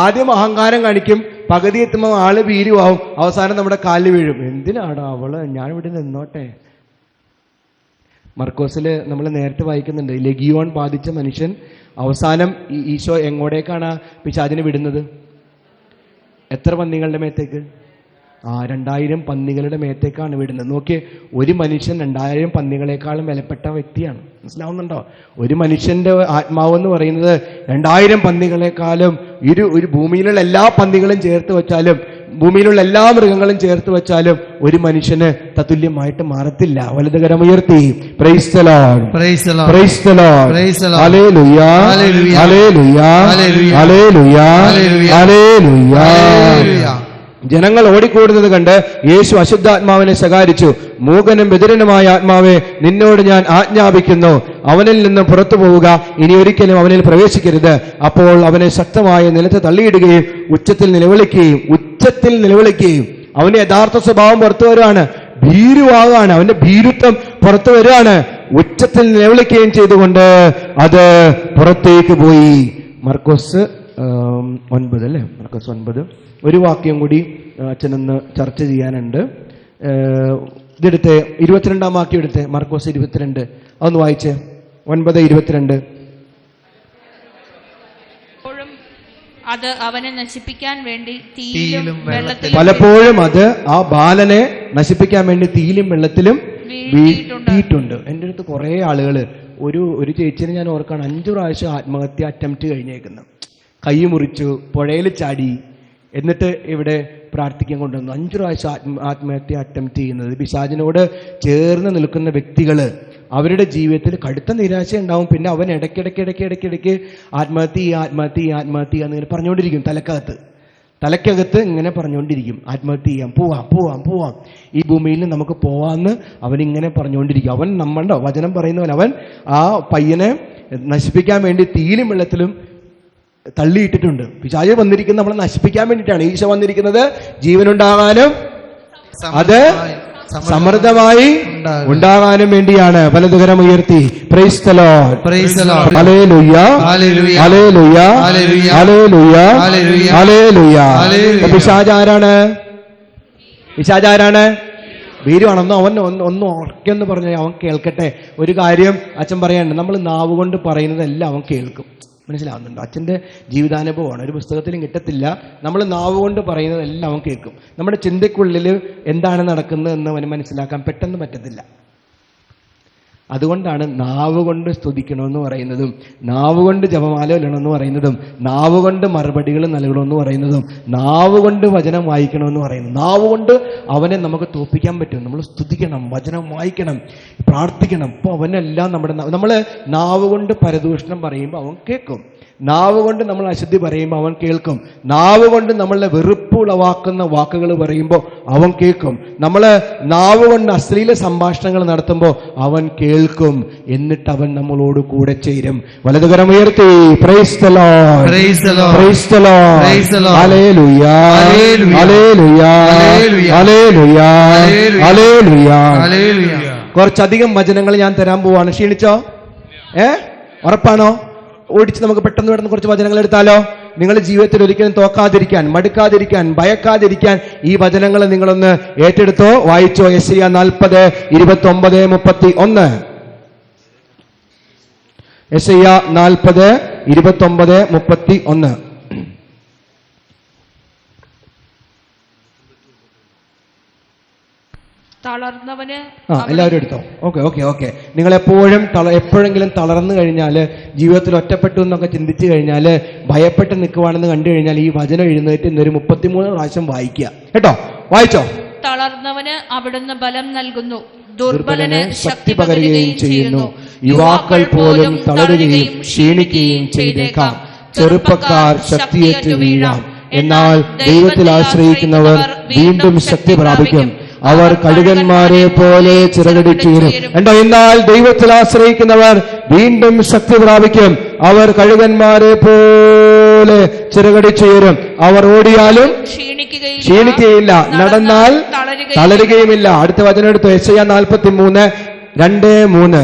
ആദ്യം അഹങ്കാരം കാണിക്കും, പകുതി എത്തുമ്പോൾ ആള് ഭീരുവാവും, അവസാനം നമ്മുടെ കാലിൽ വീഴും. എന്തിനാടാ അവള്, ഞാൻ ഇവിടെ നിന്നോട്ടെ. മർക്കോസില് നമ്മൾ നേരത്തെ വായിക്കുന്നുണ്ട്, ലെഗിയോൺ ബാധിച്ച മനുഷ്യൻ അവസാനം ഈശോ എങ്ങോട്ടേക്കാണ് പിശാചിനെ വിടുന്നത്? എത്ര പന്നികളുടെ മേത്തേക്ക്? 2000 പന്നികളുടെ മേത്തേക്കാണ് വിടുന്നത്. നോക്കിയേ, ഒരു മനുഷ്യൻ 2000 പന്നികളെക്കാളും വിലപ്പെട്ട വ്യക്തിയാണ്. മനസ്സിലാവുന്നുണ്ടോ? ഒരു മനുഷ്യന്റെ ആത്മാവ് എന്ന് പറയുന്നത് 2000 പന്നികളെക്കാളും, ഒരു ഭൂമിയിലുള്ള എല്ലാ പന്നികളും ചേർത്ത് വെച്ചാലും, ഭൂമിയിലുള്ള എല്ലാ മൃഗങ്ങളും ചേർത്ത് വെച്ചാലും ഒരു മനുഷ്യന് തത്തുല്യമായിട്ട് മാറത്തില്ല. വലതുകരമുയർത്തി praise the Lord, praise the Lord, praise the Lord, hallelujah, hallelujah, hallelujah, hallelujah. ജനങ്ങൾ ഓടിക്കൂടുന്നത് കണ്ട് യേശു അശുദ്ധാത്മാവിനെ ശകാരിച്ചു. മൂകനും ബധിരനുമായ ആത്മാവെ, നിന്നോട് ഞാൻ ആജ്ഞാപിക്കുന്നു, അവനിൽ നിന്ന് പുറത്തു പോവുക, ഇനി ഒരിക്കലും അവനിൽ പ്രവേശിക്കരുത്. അപ്പോൾ അവനെ ശക്തമായി നിലത്ത് തള്ളിയിടുകയും ഉച്ചത്തിൽ നിലവിളിക്കുകയും അവന്റെ യഥാർത്ഥ സ്വഭാവം പുറത്തു വരുവാണ്. ഭീരുവാകാണ്, അവന്റെ ഭീരുത്വം പുറത്തു വരുവാണ്. ഉച്ചത്തിൽ നിലവിളിക്കുകയും ചെയ്തുകൊണ്ട് അത് പുറത്തേക്ക് പോയി. മർക്കോസ് 9 അല്ലേ? മർക്കോസ് 9 ഒരു വാക്യം കൂടി അച്ഛനൊന്ന് ചർച്ച ചെയ്യാനുണ്ട്. ഇതെടുത്ത് 22 വാക്യം എടുത്ത്, മർക്കോസ് 22 അതൊന്ന് വായിച്ച്. 9:22 അത് അവനെ നശിപ്പിക്കാൻ വേണ്ടി തീയിലും വെള്ളത്തിലും, പലപ്പോഴും അത് ആ ബാലനെ നശിപ്പിക്കാൻ വേണ്ടി തീയിലും വെള്ളത്തിലും വീഴ്ത്തിയിട്ടുണ്ട്. എൻ്റെ അടുത്ത് കുറെ ആളുകള്, ഒരു ചേച്ചിനെ ഞാൻ ഓർക്കാണ്, 5 പ്രാവശ്യം ആത്മഹത്യ അറ്റംപ്റ്റ് കഴിഞ്ഞേക്കുന്നു. കൈ മുറിച്ചു, പുഴയിൽ ചാടി, എന്നിട്ട് ഇവിടെ പ്രാർത്ഥിക്കാൻ കൊണ്ടുവന്നു. 5 പ്രാവശ്യം ആത്മഹത്യ അറ്റംപ്റ്റ് ചെയ്യുന്നത്. പിശാചിനോട് ചേർന്ന് നിൽക്കുന്ന വ്യക്തികള് അവരുടെ ജീവിതത്തിൽ കടുത്ത നിരാശ ഉണ്ടാവും. പിന്നെ അവൻ ഇടയ്ക്കിടയ്ക്ക് ആത്മഹത്യ എന്നിങ്ങനെ പറഞ്ഞുകൊണ്ടിരിക്കും. തലക്കകത്ത് ഇങ്ങനെ പറഞ്ഞുകൊണ്ടിരിക്കും, ആത്മഹത്യ ചെയ്യാം, പോവാം, ഈ ഭൂമിയിൽ നമുക്ക് പോവാന്ന് അവനിങ്ങനെ പറഞ്ഞുകൊണ്ടിരിക്കും. അവൻ നമ്മളുടെ വചനം പറയുന്ന പോലെ അവൻ ആ പയ്യനെ നശിപ്പിക്കാൻ വേണ്ടി തീയിലും വെള്ളത്തിലും തള്ളിയിട്ടിട്ടുണ്ട്. പിശാച് വന്നിരിക്കുന്നത് നമ്മളെ നശിപ്പിക്കാൻ വേണ്ടിയിട്ടാണ്. ഈശോ വന്നിരിക്കുന്നത് ജീവനുണ്ടാകാനും അത് സമൃദ്ധമായി ഉണ്ടാകാനും വേണ്ടിയാണ്. വലതുകരം ഉയർത്തി praise the Lord, praise the Lord, hallelujah, hallelujah, hallelujah, hallelujah, hallelujah. പിശാച് ആരാണ്? ഭീരുവാണെന്നോ? അവൻ ഒന്ന് ഉറക്കെന്ന് പറഞ്ഞാൽ അവൻ കേൾക്കട്ടെ. ഒരു കാര്യം അച്ഛൻ പറയാനുണ്ട്, നമ്മൾ നാവ് കൊണ്ട് പറയുന്നതെല്ലാം അവൻ കേൾക്കും. മനസ്സിലാവുന്നുണ്ടോ? അച്ഛൻ്റെ ജീവിതാനുഭവമാണ്, ഒരു പുസ്തകത്തിലും കിട്ടത്തില്ല. നമ്മൾ നാവ് കൊണ്ട് പറയുന്നതെല്ലാം അവൻ കേൾക്കും. നമ്മുടെ ചിന്തയ്ക്കുള്ളിൽ എന്താണ് നടക്കുന്നത് എന്ന് അവന് മനസ്സിലാക്കാൻ പെട്ടെന്ന് പറ്റത്തില്ല. അതുകൊണ്ടാണ് നാവ് കൊണ്ട് സ്തുതിക്കണമെന്ന് പറയുന്നതും, നാവ് കൊണ്ട് ജപമാല ഇടണമെന്ന് പറയുന്നതും, നാവ് കൊണ്ട് മറുപടികൾ നൽകണമെന്ന് പറയുന്നതും, നാവ് കൊണ്ട് വചനം വായിക്കണമെന്ന് പറയുന്നത്. നാവ് കൊണ്ട് അവനെ നമുക്ക് തോൽപ്പിക്കാൻ പറ്റും. നമ്മൾ സ്തുതിക്കണം, വചനം വായിക്കണം, പ്രാർത്ഥിക്കണം. അപ്പോൾ അവനെല്ലാം നമ്മൾ നാവ് കൊണ്ട് പരദൂഷണം പറയുമ്പോൾ അവൻ കേൾക്കും. നാവ് കൊണ്ട് നമ്മൾ അശുദ്ധി പറയുമ്പോൾ അവൻ കേൾക്കും. നാവ് കൊണ്ട് നമ്മളെ വെറുപ്പ് ഉളവാക്കുന്ന വാക്കുകൾ പറയുമ്പോൾ അവൻ കേൾക്കും. നമ്മൾ നാവ് കൊണ്ട് അശ്ലീല സംഭാഷണങ്ങൾ നടത്തുമ്പോൾ അവൻ കേൾക്കും. കേൾക്കും, എന്നിട്ട് അവൻ നമ്മളോട് കൂടെ ചേരും. വലതുകരം ഉയർത്തി praise the Lord, praise the Lord, praise the Lord, praise the Lord, hallelujah, hallelujah, hallelujah, hallelujah, hallelujah. Hallelujah. കുറച്ചധികം വചനങ്ങൾ ഞാൻ തരാൻ പോവാണ്. ക്ഷീണിച്ചോ? ഉറപ്പാണോ? ഓടിച്ച് നമുക്ക് പെട്ടെന്ന് പെട്ടെന്ന് കുറച്ച് വചനങ്ങൾ എടുത്താലോ? നിങ്ങളുടെ ജീവിതത്തിൽ ഒരിക്കലും തോക്കാതിരിക്കാൻ, മടുക്കാതിരിക്കാൻ, ഭയക്കാതിരിക്കാൻ ഈ വചനങ്ങൾ നിങ്ങളൊന്ന് ഏറ്റെടുത്തോ, വായിച്ചോ. യെശയ്യാ 40:29-31. യെശയ്യാ 40:29-31. തളർന്നവന് എല്ലാവരും എടുത്തോ. ഓക്കെ. നിങ്ങൾ എപ്പോഴെങ്കിലും തളർന്നു കഴിഞ്ഞാൽ, ജീവിതത്തിൽ ഒറ്റപ്പെട്ടു എന്നൊക്കെ ചിന്തിച്ചു കഴിഞ്ഞാൽ, ഭയപ്പെട്ട് നിൽക്കുവാണെന്ന് കണ്ടു കഴിഞ്ഞാൽ ഈ വചനം എഴുന്നേറ്റ് ഇന്നൊരു 33 പ്രാവശ്യം വായിക്കുക കേട്ടോ. വായിച്ചോ. തളർന്നവന് അവിടുന്ന് ബലം നൽകുന്നു, ദുർബലന് ശക്തി പകരുകയും ചെയ്യുന്നു. യുവാക്കൾ പോലും തളരുകയും ക്ഷീണിക്കുകയും ചെയ്തേക്കാം, ചെറുപ്പക്കാർ ശക്തിയേറ്റ് വീഴാം. എന്നാൽ ദൈവത്തിൽ ആശ്രയിക്കുന്നവർ വീണ്ടും ശക്തി പ്രാപിക്കും, അവർ കഴുകന്മാരെ പോലെ ചിറകടിച്ചുയരും. കണ്ടോ? എന്നാൽ ദൈവത്തിൽ ആശ്രയിക്കുന്നവർ വീണ്ടും ശക്തി പ്രാപിക്കും, അവർ കഴുകന്മാരെ പോലെ ചിറകടിച്ചുയരും. അവർ ഓടിയാലും ക്ഷീണിക്കുകയില്ല, നടന്നാൽ തളരുകയുമില്ല. അടുത്ത വചനം എടുത്തു. യെശയ്യാ 43:2-3.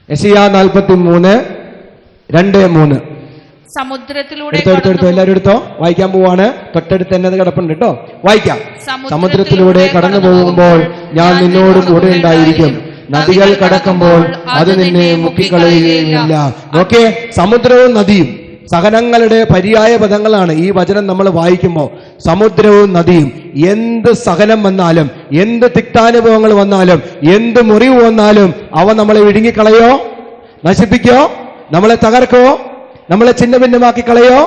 യെശയ്യാ 43:2-3. സമുദ്രത്തിലൂടെ എടുത്തോ, എല്ലാവരും എടുത്തോ. വായിക്കാൻ പോവാണ്. തൊട്ടടുത്ത് തന്നെ കിടപ്പുണ്ട് കേട്ടോ. വായിക്കാം. സമുദ്രത്തിലൂടെ കടന്നു പോകുമ്പോൾ ഞാൻ നിന്നോട് കൂടെ ഉണ്ടായിരിക്കും, നദികൾ കടക്കുമ്പോൾ അത് നിന്നെ മുക്കിക്കളയുകയില്ല. ഓക്കെ, സമുദ്രവും നദിയും സഹനങ്ങളുടെ പര്യായ പദങ്ങളാണ് ഈ വചനം നമ്മൾ വായിക്കുമ്പോൾ. സമുദ്രവും നദിയും എന്ത് സഹനം വന്നാലും, എന്ത് തിക്താനുഭവങ്ങൾ വന്നാലും, എന്ത് മുറിവ് വന്നാലും അവ നമ്മളെ വിഴുങ്ങിക്കളയോ, നശിപ്പിക്കോ, നമ്മളെ തകർക്കോ, നമ്മളെ ഛിന്ന ഭിന്നമാക്കി കളയോ?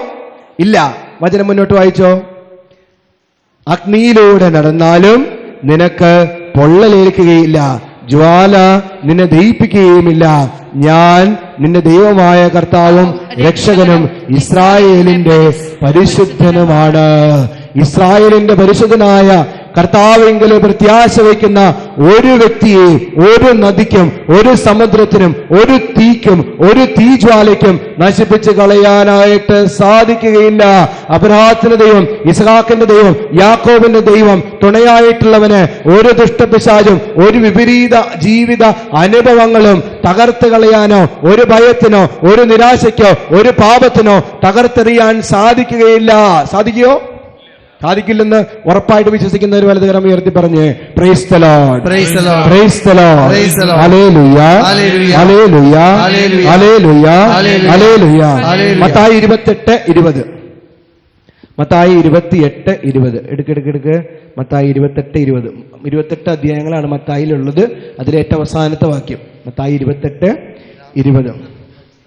ഇല്ല. വചനം മുന്നോട്ട് വായിച്ചോ. അഗ്നിയിലൂടെ നടന്നാലും നിനക്ക് പൊള്ളലേൽക്കുകയില്ല, ജ്വാല നിന്നെ ദഹിപ്പിക്കുകയുമില്ല. ഞാൻ നിന്റെ ദൈവമായ കർത്താവും രക്ഷകനും ഇസ്രായേലിന്റെ പരിശുദ്ധനുമാണ്. ഇസ്രായേലിന്റെ പരിശുദ്ധനായ കർത്താവെങ്കിൽ പ്രത്യാശ വയ്ക്കുന്ന ഒരു വ്യക്തിയെ, ഒരു നദിക്കും, ഒരു സമുദ്രത്തിനും, ഒരു തീക്കും, ഒരു തീജ്വാലയ്ക്കും നശിപ്പിച്ച് കളയാനായിട്ട് സാധിക്കുകയില്ല. അബ്രഹാത്തിന്റെ ദൈവം, ഇസ്ഹാക്കിന്റെ ദൈവം, യാക്കോബിന്റെ ദൈവം തുണയായിട്ടുള്ളവന് ഒരു ദുഷ്ടപിശാചും ഒരു വിപരീത ജീവിത അനുഭവങ്ങളും തകർത്ത് കളയാനോ, ഒരു ഭയത്തിനോ, ഒരു നിരാശയ്ക്കോ, ഒരു പാപത്തിനോ തകർത്തെറിയാൻ സാധിക്കുകയില്ല. സാധിക്കുമോ? സാധിക്കില്ലെന്ന് ഉറപ്പായിട്ട് വിശ്വസിക്കുന്ന ഒരു വലതുകരം ഉയർത്തി പറഞ്ഞ് price the Lord, praise the Lord, praise the Lord, praise the Lord, hallelujah, hallelujah, hallelujah, hallelujah, hallelujah. Mathai 28:20. Mathai 28:20. എടുക്ക്. മത്തായി 28:20. 28 അധ്യായങ്ങളാണ് മത്തായിലുള്ളത്. അതിലെ ഏറ്റവും അവസാനത്തെ വാക്യം മത്തായി 28:20.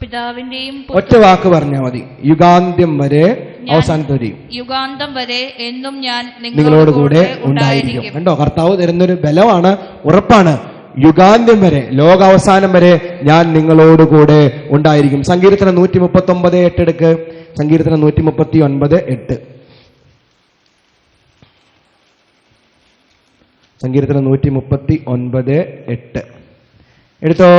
പിതാവിന്റെയും ഒറ്റ വാക്ക് പറഞ്ഞാൽ മതി. യുഗാന്ത്യം വരെ, അവസാനത്തെ വരെ, യുഗാന്തം വരെ എന്നും ഞാൻ നിങ്ങളോട് കൂടെ ഉണ്ടായിരിക്കും. കണ്ടോ? കർത്താവ് തരുന്നൊരു ബലമാണ്, ഉറപ്പാണ്. യുഗാന്ത്യം വരെ, ലോകാവസാനം വരെ ഞാൻ നിങ്ങളോട് കൂടെ ഉണ്ടായിരിക്കും. സങ്കീർത്തനം 139:8 എടുക്ക്. സങ്കീർത്തനം 139:8. സങ്കീർത്തനം 139:8 എടുത്തോ.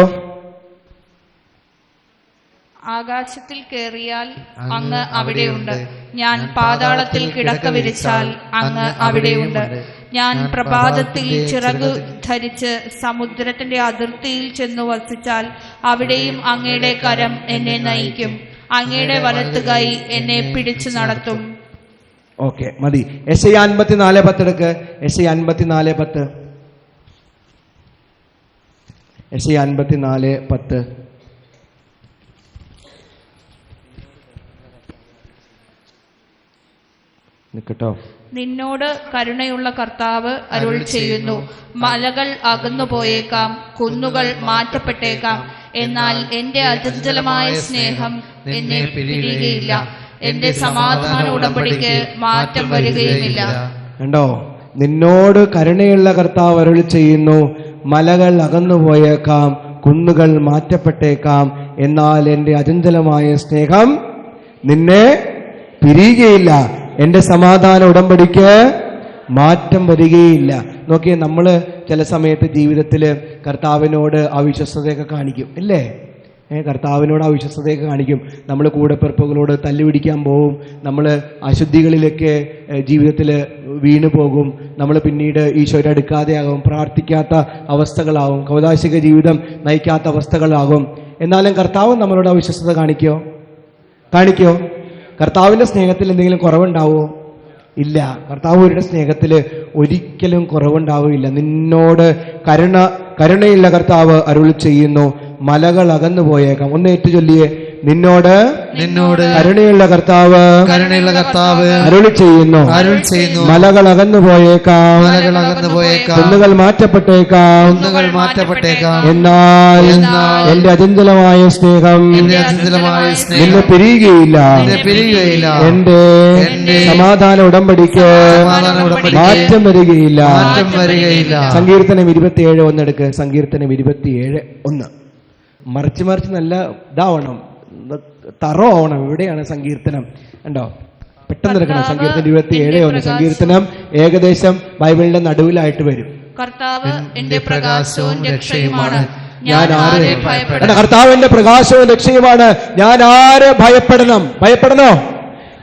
ആകാശത്തിൽ കയറിയാൽ അങ്ങ് അവിടെയുണ്ട്, ഞാൻ പാതാളത്തിൽ കിടക്ക വിരിച്ചാൽ അങ്ങ് അവിടെയുണ്ട്. ഞാൻ പ്രഭാതത്തിൽ ചിറകു ധരിച്ച് സമുദ്രത്തിന്റെ അതിർത്തിയിൽ ചെന്നു വസിച്ചാൽ അവിടെയും അങ്ങയുടെ കരം എന്നെ നയിക്കും, അങ്ങയുടെ വലത്ത് കൈ എന്നെ പിടിച്ചു നടത്തും. ഓക്കെ, മതി. യെശയ്യാ 54:10 എടുക്ക്. യെശയ്യാ 54:10. യെശയ്യാ 54:10. നിക്കട്ടോ. നിന്നോട് കരുണയുള്ള കർത്താവ് അരുൾ ചെയ്യുന്നു, മലകൾ അകന്നു പോയേക്കാം, കുന്നുകൾ മാറ്റപ്പെട്ടേക്കാം, എന്നാൽ എന്റെ അചഞ്ചലമായ സ്നേഹം എന്നെ പിരിയുകയില്ല, എന്റെ സമാധാന ഉടമ്പടിക്ക് മാറ്റം വരികയുമില്ല. കണ്ടോ? നിന്നോട് കരുണയുള്ള കർത്താവ് അരുൾ ചെയ്യുന്നു, മലകൾ അകന്നുപോയേക്കാം, കുന്നുകൾ മാറ്റപ്പെട്ടേക്കാം, എന്നാൽ എന്റെ അചഞ്ചലമായ സ്നേഹം നിന്നെ പിരിയുകയില്ല, എന്റെ സമാധാന ഉടമ്പടിക്ക് മാറ്റം വരികയില്ല. നോക്കിയേ, നമ്മൾ ചില സമയത്ത് ജീവിതത്തിൽ കർത്താവിനോട് അവിശ്വസ്തതയൊക്കെ കാണിക്കും, ഇല്ലേ? കർത്താവിനോട് അവിശ്വസ്തതയൊക്കെ കാണിക്കും. നമ്മൾ കൂടെപ്പിറപ്പുകളോട് തല്ലുപിടിക്കാൻ പോവും, നമ്മൾ അശുദ്ധികളിലൊക്കെ ജീവിതത്തിൽ വീണു പോകും, നമ്മൾ പിന്നീട് ഈശോയുടെ അടുക്കാതെയാകും, പ്രാർത്ഥിക്കാത്ത അവസ്ഥകളാകും, കൗദാശിക ജീവിതം നയിക്കാത്ത അവസ്ഥകളാകും. എന്നാലും കർത്താവ് നമ്മളോട് അവിശ്വസ്തത കാണിക്കോ? കർത്താവിൻ്റെ സ്നേഹത്തിൽ എന്തെങ്കിലും കുറവുണ്ടാവോ? ഇല്ല. കർത്താവിന്റെ സ്നേഹത്തിൽ ഒരിക്കലും കുറവുണ്ടാവുകയില്ല. നിന്നോട് കരുണയുള്ള കർത്താവ് അരുളി ചെയ്യുന്നു, മലകൾ അകന്നു പോയേക്കാം. ഒന്ന് ഏറ്റുചൊല്ലിയേ, നിന്നോട് കരുണയുള്ള കർത്താവ് അരുളി ചെയ്യുന്നു, മലകൾ അകന്നു പോയേക്കാം, കുന്നുകൾ മാറ്റപ്പെട്ടേക്കാം, എന്നാൽ എന്റെ അചഞ്ചലമായ സ്നേഹം നിന്നെ പിരിയുകയില്ല. എന്റെ സമാധാന ഉടമ്പടിക്ക് മാറ്റം വരികയില്ല. സങ്കീർത്തനം 27 ഒന്നെടുക്ക്. സങ്കീർത്തനം 27:1. മറിച്ച് നല്ല ഇതാവണം, തറോ ആവണം. എവിടെയാണ് സങ്കീർത്തനം? കണ്ടോ, പെട്ടെന്ന് എടുക്കണം. സങ്കീർത്തനം 27:1. സങ്കീർത്തനം ഏകദേശം ബൈബിളിന്റെ നടുവിലായിട്ട് വരും. കർത്താവ് എന്റെ പ്രകാശവും രക്ഷയുമാണ്, കർത്താവ് എന്റെ പ്രകാശവും രക്ഷയുമാണ്, ഞാൻ ആരെ ഭയപ്പെടണോ?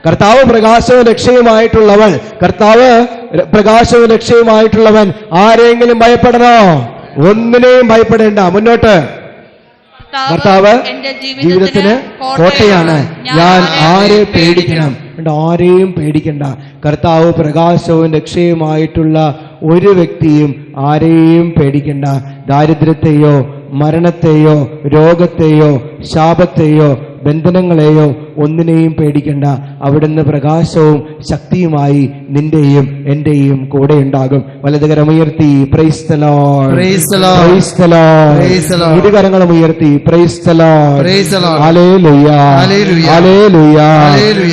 കർത്താവ് പ്രകാശവും രക്ഷയുമായിട്ടുള്ളവൻ, കർത്താവ് പ്രകാശവും രക്ഷയുമായിട്ടുള്ളവൻ ആരെങ്കിലും ഭയപ്പെടണോ? ഒന്നിനെയും ഭയപ്പെടേണ്ട. മുന്നോട്ട്. കർത്താവ് ജീവിതത്തിന് കോട്ടയാണ്, ഞാൻ ആരെ പേടിക്കണം? ആരെയും പേടിക്കണ്ട. കർത്താവ് പ്രകാശവും രക്ഷയുമായിട്ടുള്ള ഒരു വ്യക്തിയും ആരെയും പേടിക്കണ്ട. ദാരിദ്ര്യത്തെയോ മരണത്തെയോ രോഗത്തെയോ ശാപത്തെയോ ബന്ധനങ്ങളെയോ ഒന്നിനെയും പേടിക്കണ്ട. അവിടുന്ന് പ്രകാശവും ശക്തിയുമായി നിന്റെയും എന്റെയും കൂടെ ഉണ്ടാകും. വലതുകരം ഉയർത്തി praise the Lord, praise the Lord, praise the Lord. ഇരുകരങ്ങളും ഉയർത്തി praise the Lord, praise the Lord. Hallelujah, hallelujah, hallelujah,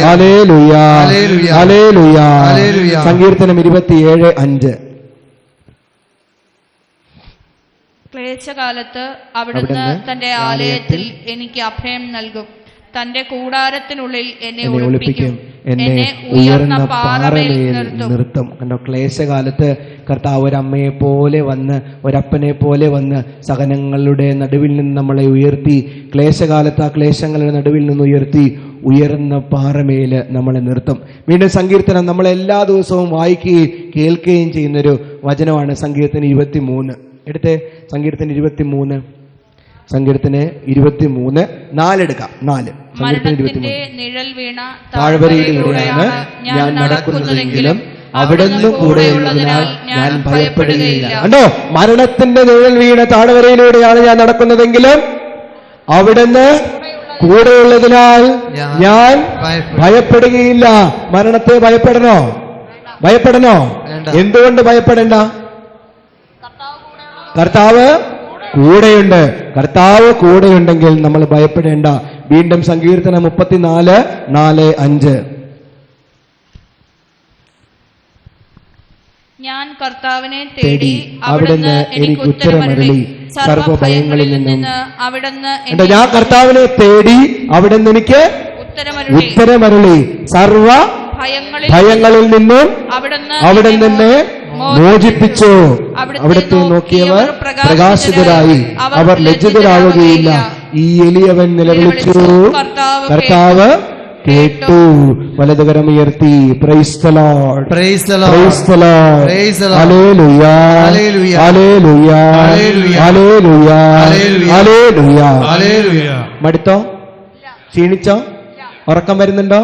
hallelujah, hallelujah. സങ്കീർത്തനം 27:5. ക്ലേശകാലത്ത് അവിടുന്ന് തന്റെ ആലയത്തിൽ എനിക്ക് അഭയം നൽകും, തന്റെ കൂടാരത്തിനുള്ളിൽ എന്നെ ഒളിപ്പിക്കും, എന്നെ ഉയർന്ന പാറമേൽ നിർത്തും. കണ്ടോ, ക്ലേശകാലത്ത് കർത്താവ് ഒരമ്മയെ പോലെ വന്ന്, ഒരപ്പനെ പോലെ വന്ന് സഹനങ്ങളുടെ നടുവിൽ നിന്ന് നമ്മളെ ഉയർത്തി, ക്ലേശകാലത്ത് ആ ക്ലേശങ്ങളുടെ നടുവിൽ നിന്ന് ഉയർത്തി ഉയർന്ന പാറമേൽ നമ്മളെ നിർത്തും. വീണ്ടും സങ്കീർത്തനം നമ്മൾ എല്ലാ ദിവസവും വായിക്കുകയും കേൾക്കുകയും ചെയ്യുന്നൊരു വചനമാണ് സങ്കീർത്തനം 23. എടുത്തേ, സങ്കീർത്തനം 23. സങ്കീർത്തനം 23:4 എടുക്കാം. 4. താഴ്വരയിലൂടെയാണ് ഞാൻ നടക്കുന്നതെങ്കിലും അവിടുന്ന് കൂടെയുള്ളതിനാൽ ഞാൻ ഭയപ്പെടുകയില്ല. കണ്ടോ, മരണത്തിന്റെ നിഴൽ വീണ താഴ്വരയിലൂടെയാണ് ഞാൻ നടക്കുന്നതെങ്കിലും അവിടുന്ന് കൂടെയുള്ളതിനാൽ ഞാൻ ഭയപ്പെടുകയില്ല. മരണത്തെ ഭയപ്പെടണോ? എന്തുകൊണ്ട് ഭയപ്പെടേണ്ട? കർത്താവ് കൂടെയുണ്ട്. കർത്താവ് കൂടെയുണ്ടെങ്കിൽ നമ്മൾ ഭയപ്പെടേണ്ട. വീണ്ടും സങ്കീർത്തനം 34:4-5. ഞാൻ കർത്താവിനെ തേടി അവിടുന്ന് എനിക്ക് ഉത്തരമരുളി, സർവ്വഭയങ്ങളിൽ നിന്ന് അവിടുന്ന്. ഞാൻ കർത്താവിനെ തേടി അവിടുന്ന് എനിക്ക് ഉത്തരമരുളി, സർവ ഭയങ്ങളിൽ നിന്നും അവിടുന്ന് എന്നെ മോചിപ്പിച്ചു. അവിടുത്തെ നോക്കിയവർ പ്രകാശിതരായി, അവർ ലജ്ജിതരാവുകയില്ല. ഈ എളിയവൻ നിലവിളിച്ചു, കർത്താവ് കേട്ടു. വലതുകരം ഉയർത്തി praise the Lord, praise the Lord, praise the Lord, hallelujah, hallelujah, hallelujah, hallelujah, hallelujah, hallelujah. മടുത്തോ? ക്ഷീണിച്ചോ? ഉറക്കം വരുന്നുണ്ടോ?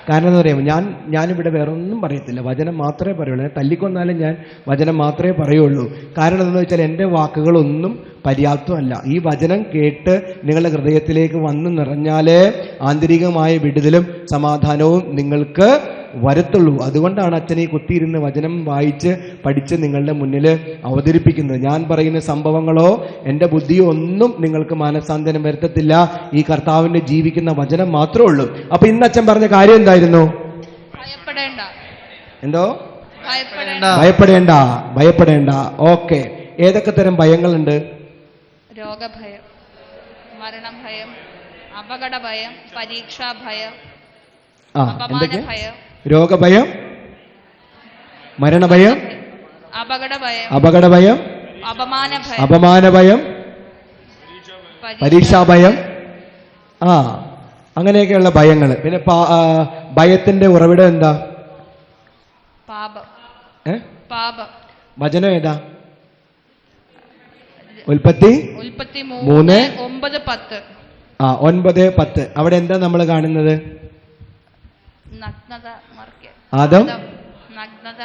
കാരണം എന്താ പറയുക, ഞാനിവിടെ വേറെ ഒന്നും പറയത്തില്ല, വചനം മാത്രമേ പറയുള്ളൂ. തല്ലിക്കൊന്നാലും ഞാൻ വചനം മാത്രമേ പറയുള്ളൂ. കാരണം എന്താണെന്ന് വെച്ചാൽ എൻ്റെ വാക്കുകളൊന്നും പര്യാപ്തമല്ല. ഈ വചനം കേട്ട് നിങ്ങളുടെ ഹൃദയത്തിലേക്ക് വന്ന് നിറഞ്ഞാലേ ആന്തരികമായ വിടുതലും സമാധാനവും നിങ്ങൾക്ക് വരത്തുള്ളൂ. അതുകൊണ്ടാണ് അച്ഛൻ ഈ കുത്തിയിരുന്ന് വചനം വായിച്ച് പഠിച്ച് നിങ്ങളുടെ മുന്നിൽ അവതരിപ്പിക്കുന്നത്. ഞാൻ പറയുന്ന സംഭവങ്ങളോ എൻ്റെ ബുദ്ധിയോ ഒന്നും നിങ്ങൾക്ക് മാനസാന്തരം വരുത്തത്തില്ല. ഈ കർത്താവിൻ്റെ ജീവിക്കുന്ന വചനം മാത്രമേ ഉള്ളൂ. അപ്പൊ ഇന്ന് അച്ഛൻ പറഞ്ഞ കാര്യം എന്തായിരുന്നു? എന്തോ? ഭയപ്പെടേണ്ട. ഓക്കെ. ഏതൊക്കെ തരം ഭയങ്ങളുണ്ട്? രോഗഭയം, മരണഭയം, അപകടഭയം, പരീക്ഷാഭയം, എന്തൊക്കെ? രോഗഭയം, മരണഭയം, അപകടഭയം, അപകടഭയം, അപമാനഭയം, അപമാനഭയം, പരീക്ഷാഭയം, അങ്ങനെയൊക്കെയുള്ള ഭയങ്ങൾ. പിന്നെ ഭയത്തിന്റെ ഉറവിടം എന്താ? പാപം. പാപം. വചനം ഏതാ? ഉൽപ്പത്തി 3:9-10. 9-10. അവിടെ എന്താ നമ്മൾ കാണുന്നത്? നഗ്നത. ആദം നഗ്നത.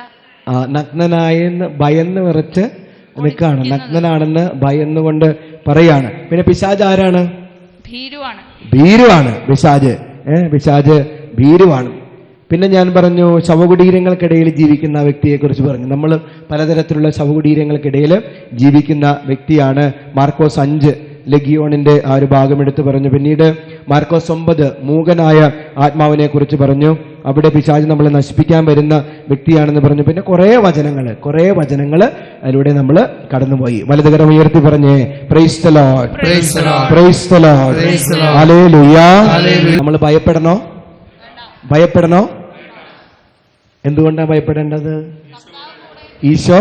നഗ്നനായെന്ന് ഭയന്ന് വിറച്ച് നിൽക്കാണ്. നഗ്നനാണെന്ന് ഭയന്നുകൊണ്ട് പറയാണ്. പിന്നെ പിശാച് ആരാണ്? ഭീരുവാണ് പിശാച്. പിശാച് ഭീരുവാണ്. പിന്നെ ഞാൻ പറഞ്ഞു ശവകുടീരങ്ങൾക്കിടയിൽ ജീവിക്കുന്ന വ്യക്തിയെ കുറിച്ച് പറഞ്ഞു. നമ്മൾ പലതരത്തിലുള്ള ശവകുടീരങ്ങൾക്കിടയിൽ ജീവിക്കുന്ന വ്യക്തിയാണ്. മാർക്കോസ് 5 ലഗിയോണിന്റെ ആ ഒരു ഭാഗം എടുത്ത് പറഞ്ഞു. പിന്നീട് മാർക്കോസ് 9 മൂകനായ ആത്മാവിനെ കുറിച്ച് പറഞ്ഞു. അവിടെ പിശാച് നമ്മളെ നശിപ്പിക്കാൻ വരുന്ന വ്യക്തിയാണെന്ന് പറഞ്ഞു. പിന്നെ കുറേ വചനങ്ങൾ അതിലൂടെ നമ്മൾ കടന്നുപോയി. വലതുകരം ഉയർത്തി പറഞ്ഞേ praise the Lord, praise the Lord, hallelujah. നമ്മൾ ഭയപ്പെടണോ? എന്തുകൊണ്ടാണ് ഭയപ്പെടേണ്ടത്? ഈശോ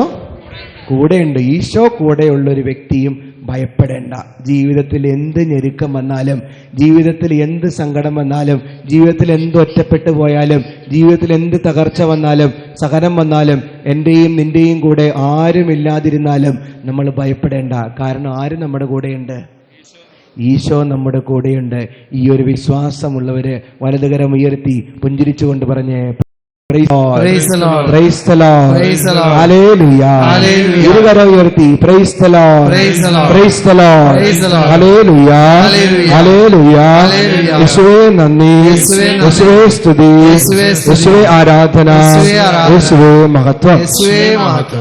കൂടെയുണ്ട്. ഈശോ കൂടെയുള്ള ഒരു വ്യക്തിയും ഭയപ്പെടേണ്ട. ജീവിതത്തിൽ എന്ത് ഞെരുക്കം വന്നാലും, ജീവിതത്തിൽ എന്ത് സങ്കടം വന്നാലും, ജീവിതത്തിൽ എന്ത് ഒറ്റപ്പെട്ടു പോയാലും, ജീവിതത്തിൽ എന്ത് തകർച്ച വന്നാലും, സഹനം വന്നാലും, എന്റെയും നിന്റെയും കൂടെ ആരുമില്ലാതിരുന്നാലും നമ്മൾ ഭയപ്പെടേണ്ട. കാരണം ആര് നമ്മുടെ കൂടെയുണ്ട്? ഈശോ നമ്മുടെ കൂടെയുണ്ട്. ഈ ഒരു വിശ്വാസമുള്ളവര് വലതുകരം ഉയർത്തി പുഞ്ചിരിച്ചുകൊണ്ട് പറഞ്ഞേ പ്രൈസ് ദി ലോർഡ്, ഹല്ലേലൂയ. ഇരുകരം ഉയർത്തി praise the Lord, praise the Lord, hallelujah, hallelujah. യേശുവേ നന്ദി, യേശുവേ സ്തുതി, യേശുവേ ആരാധന, യേശുവേ മഹത്വം.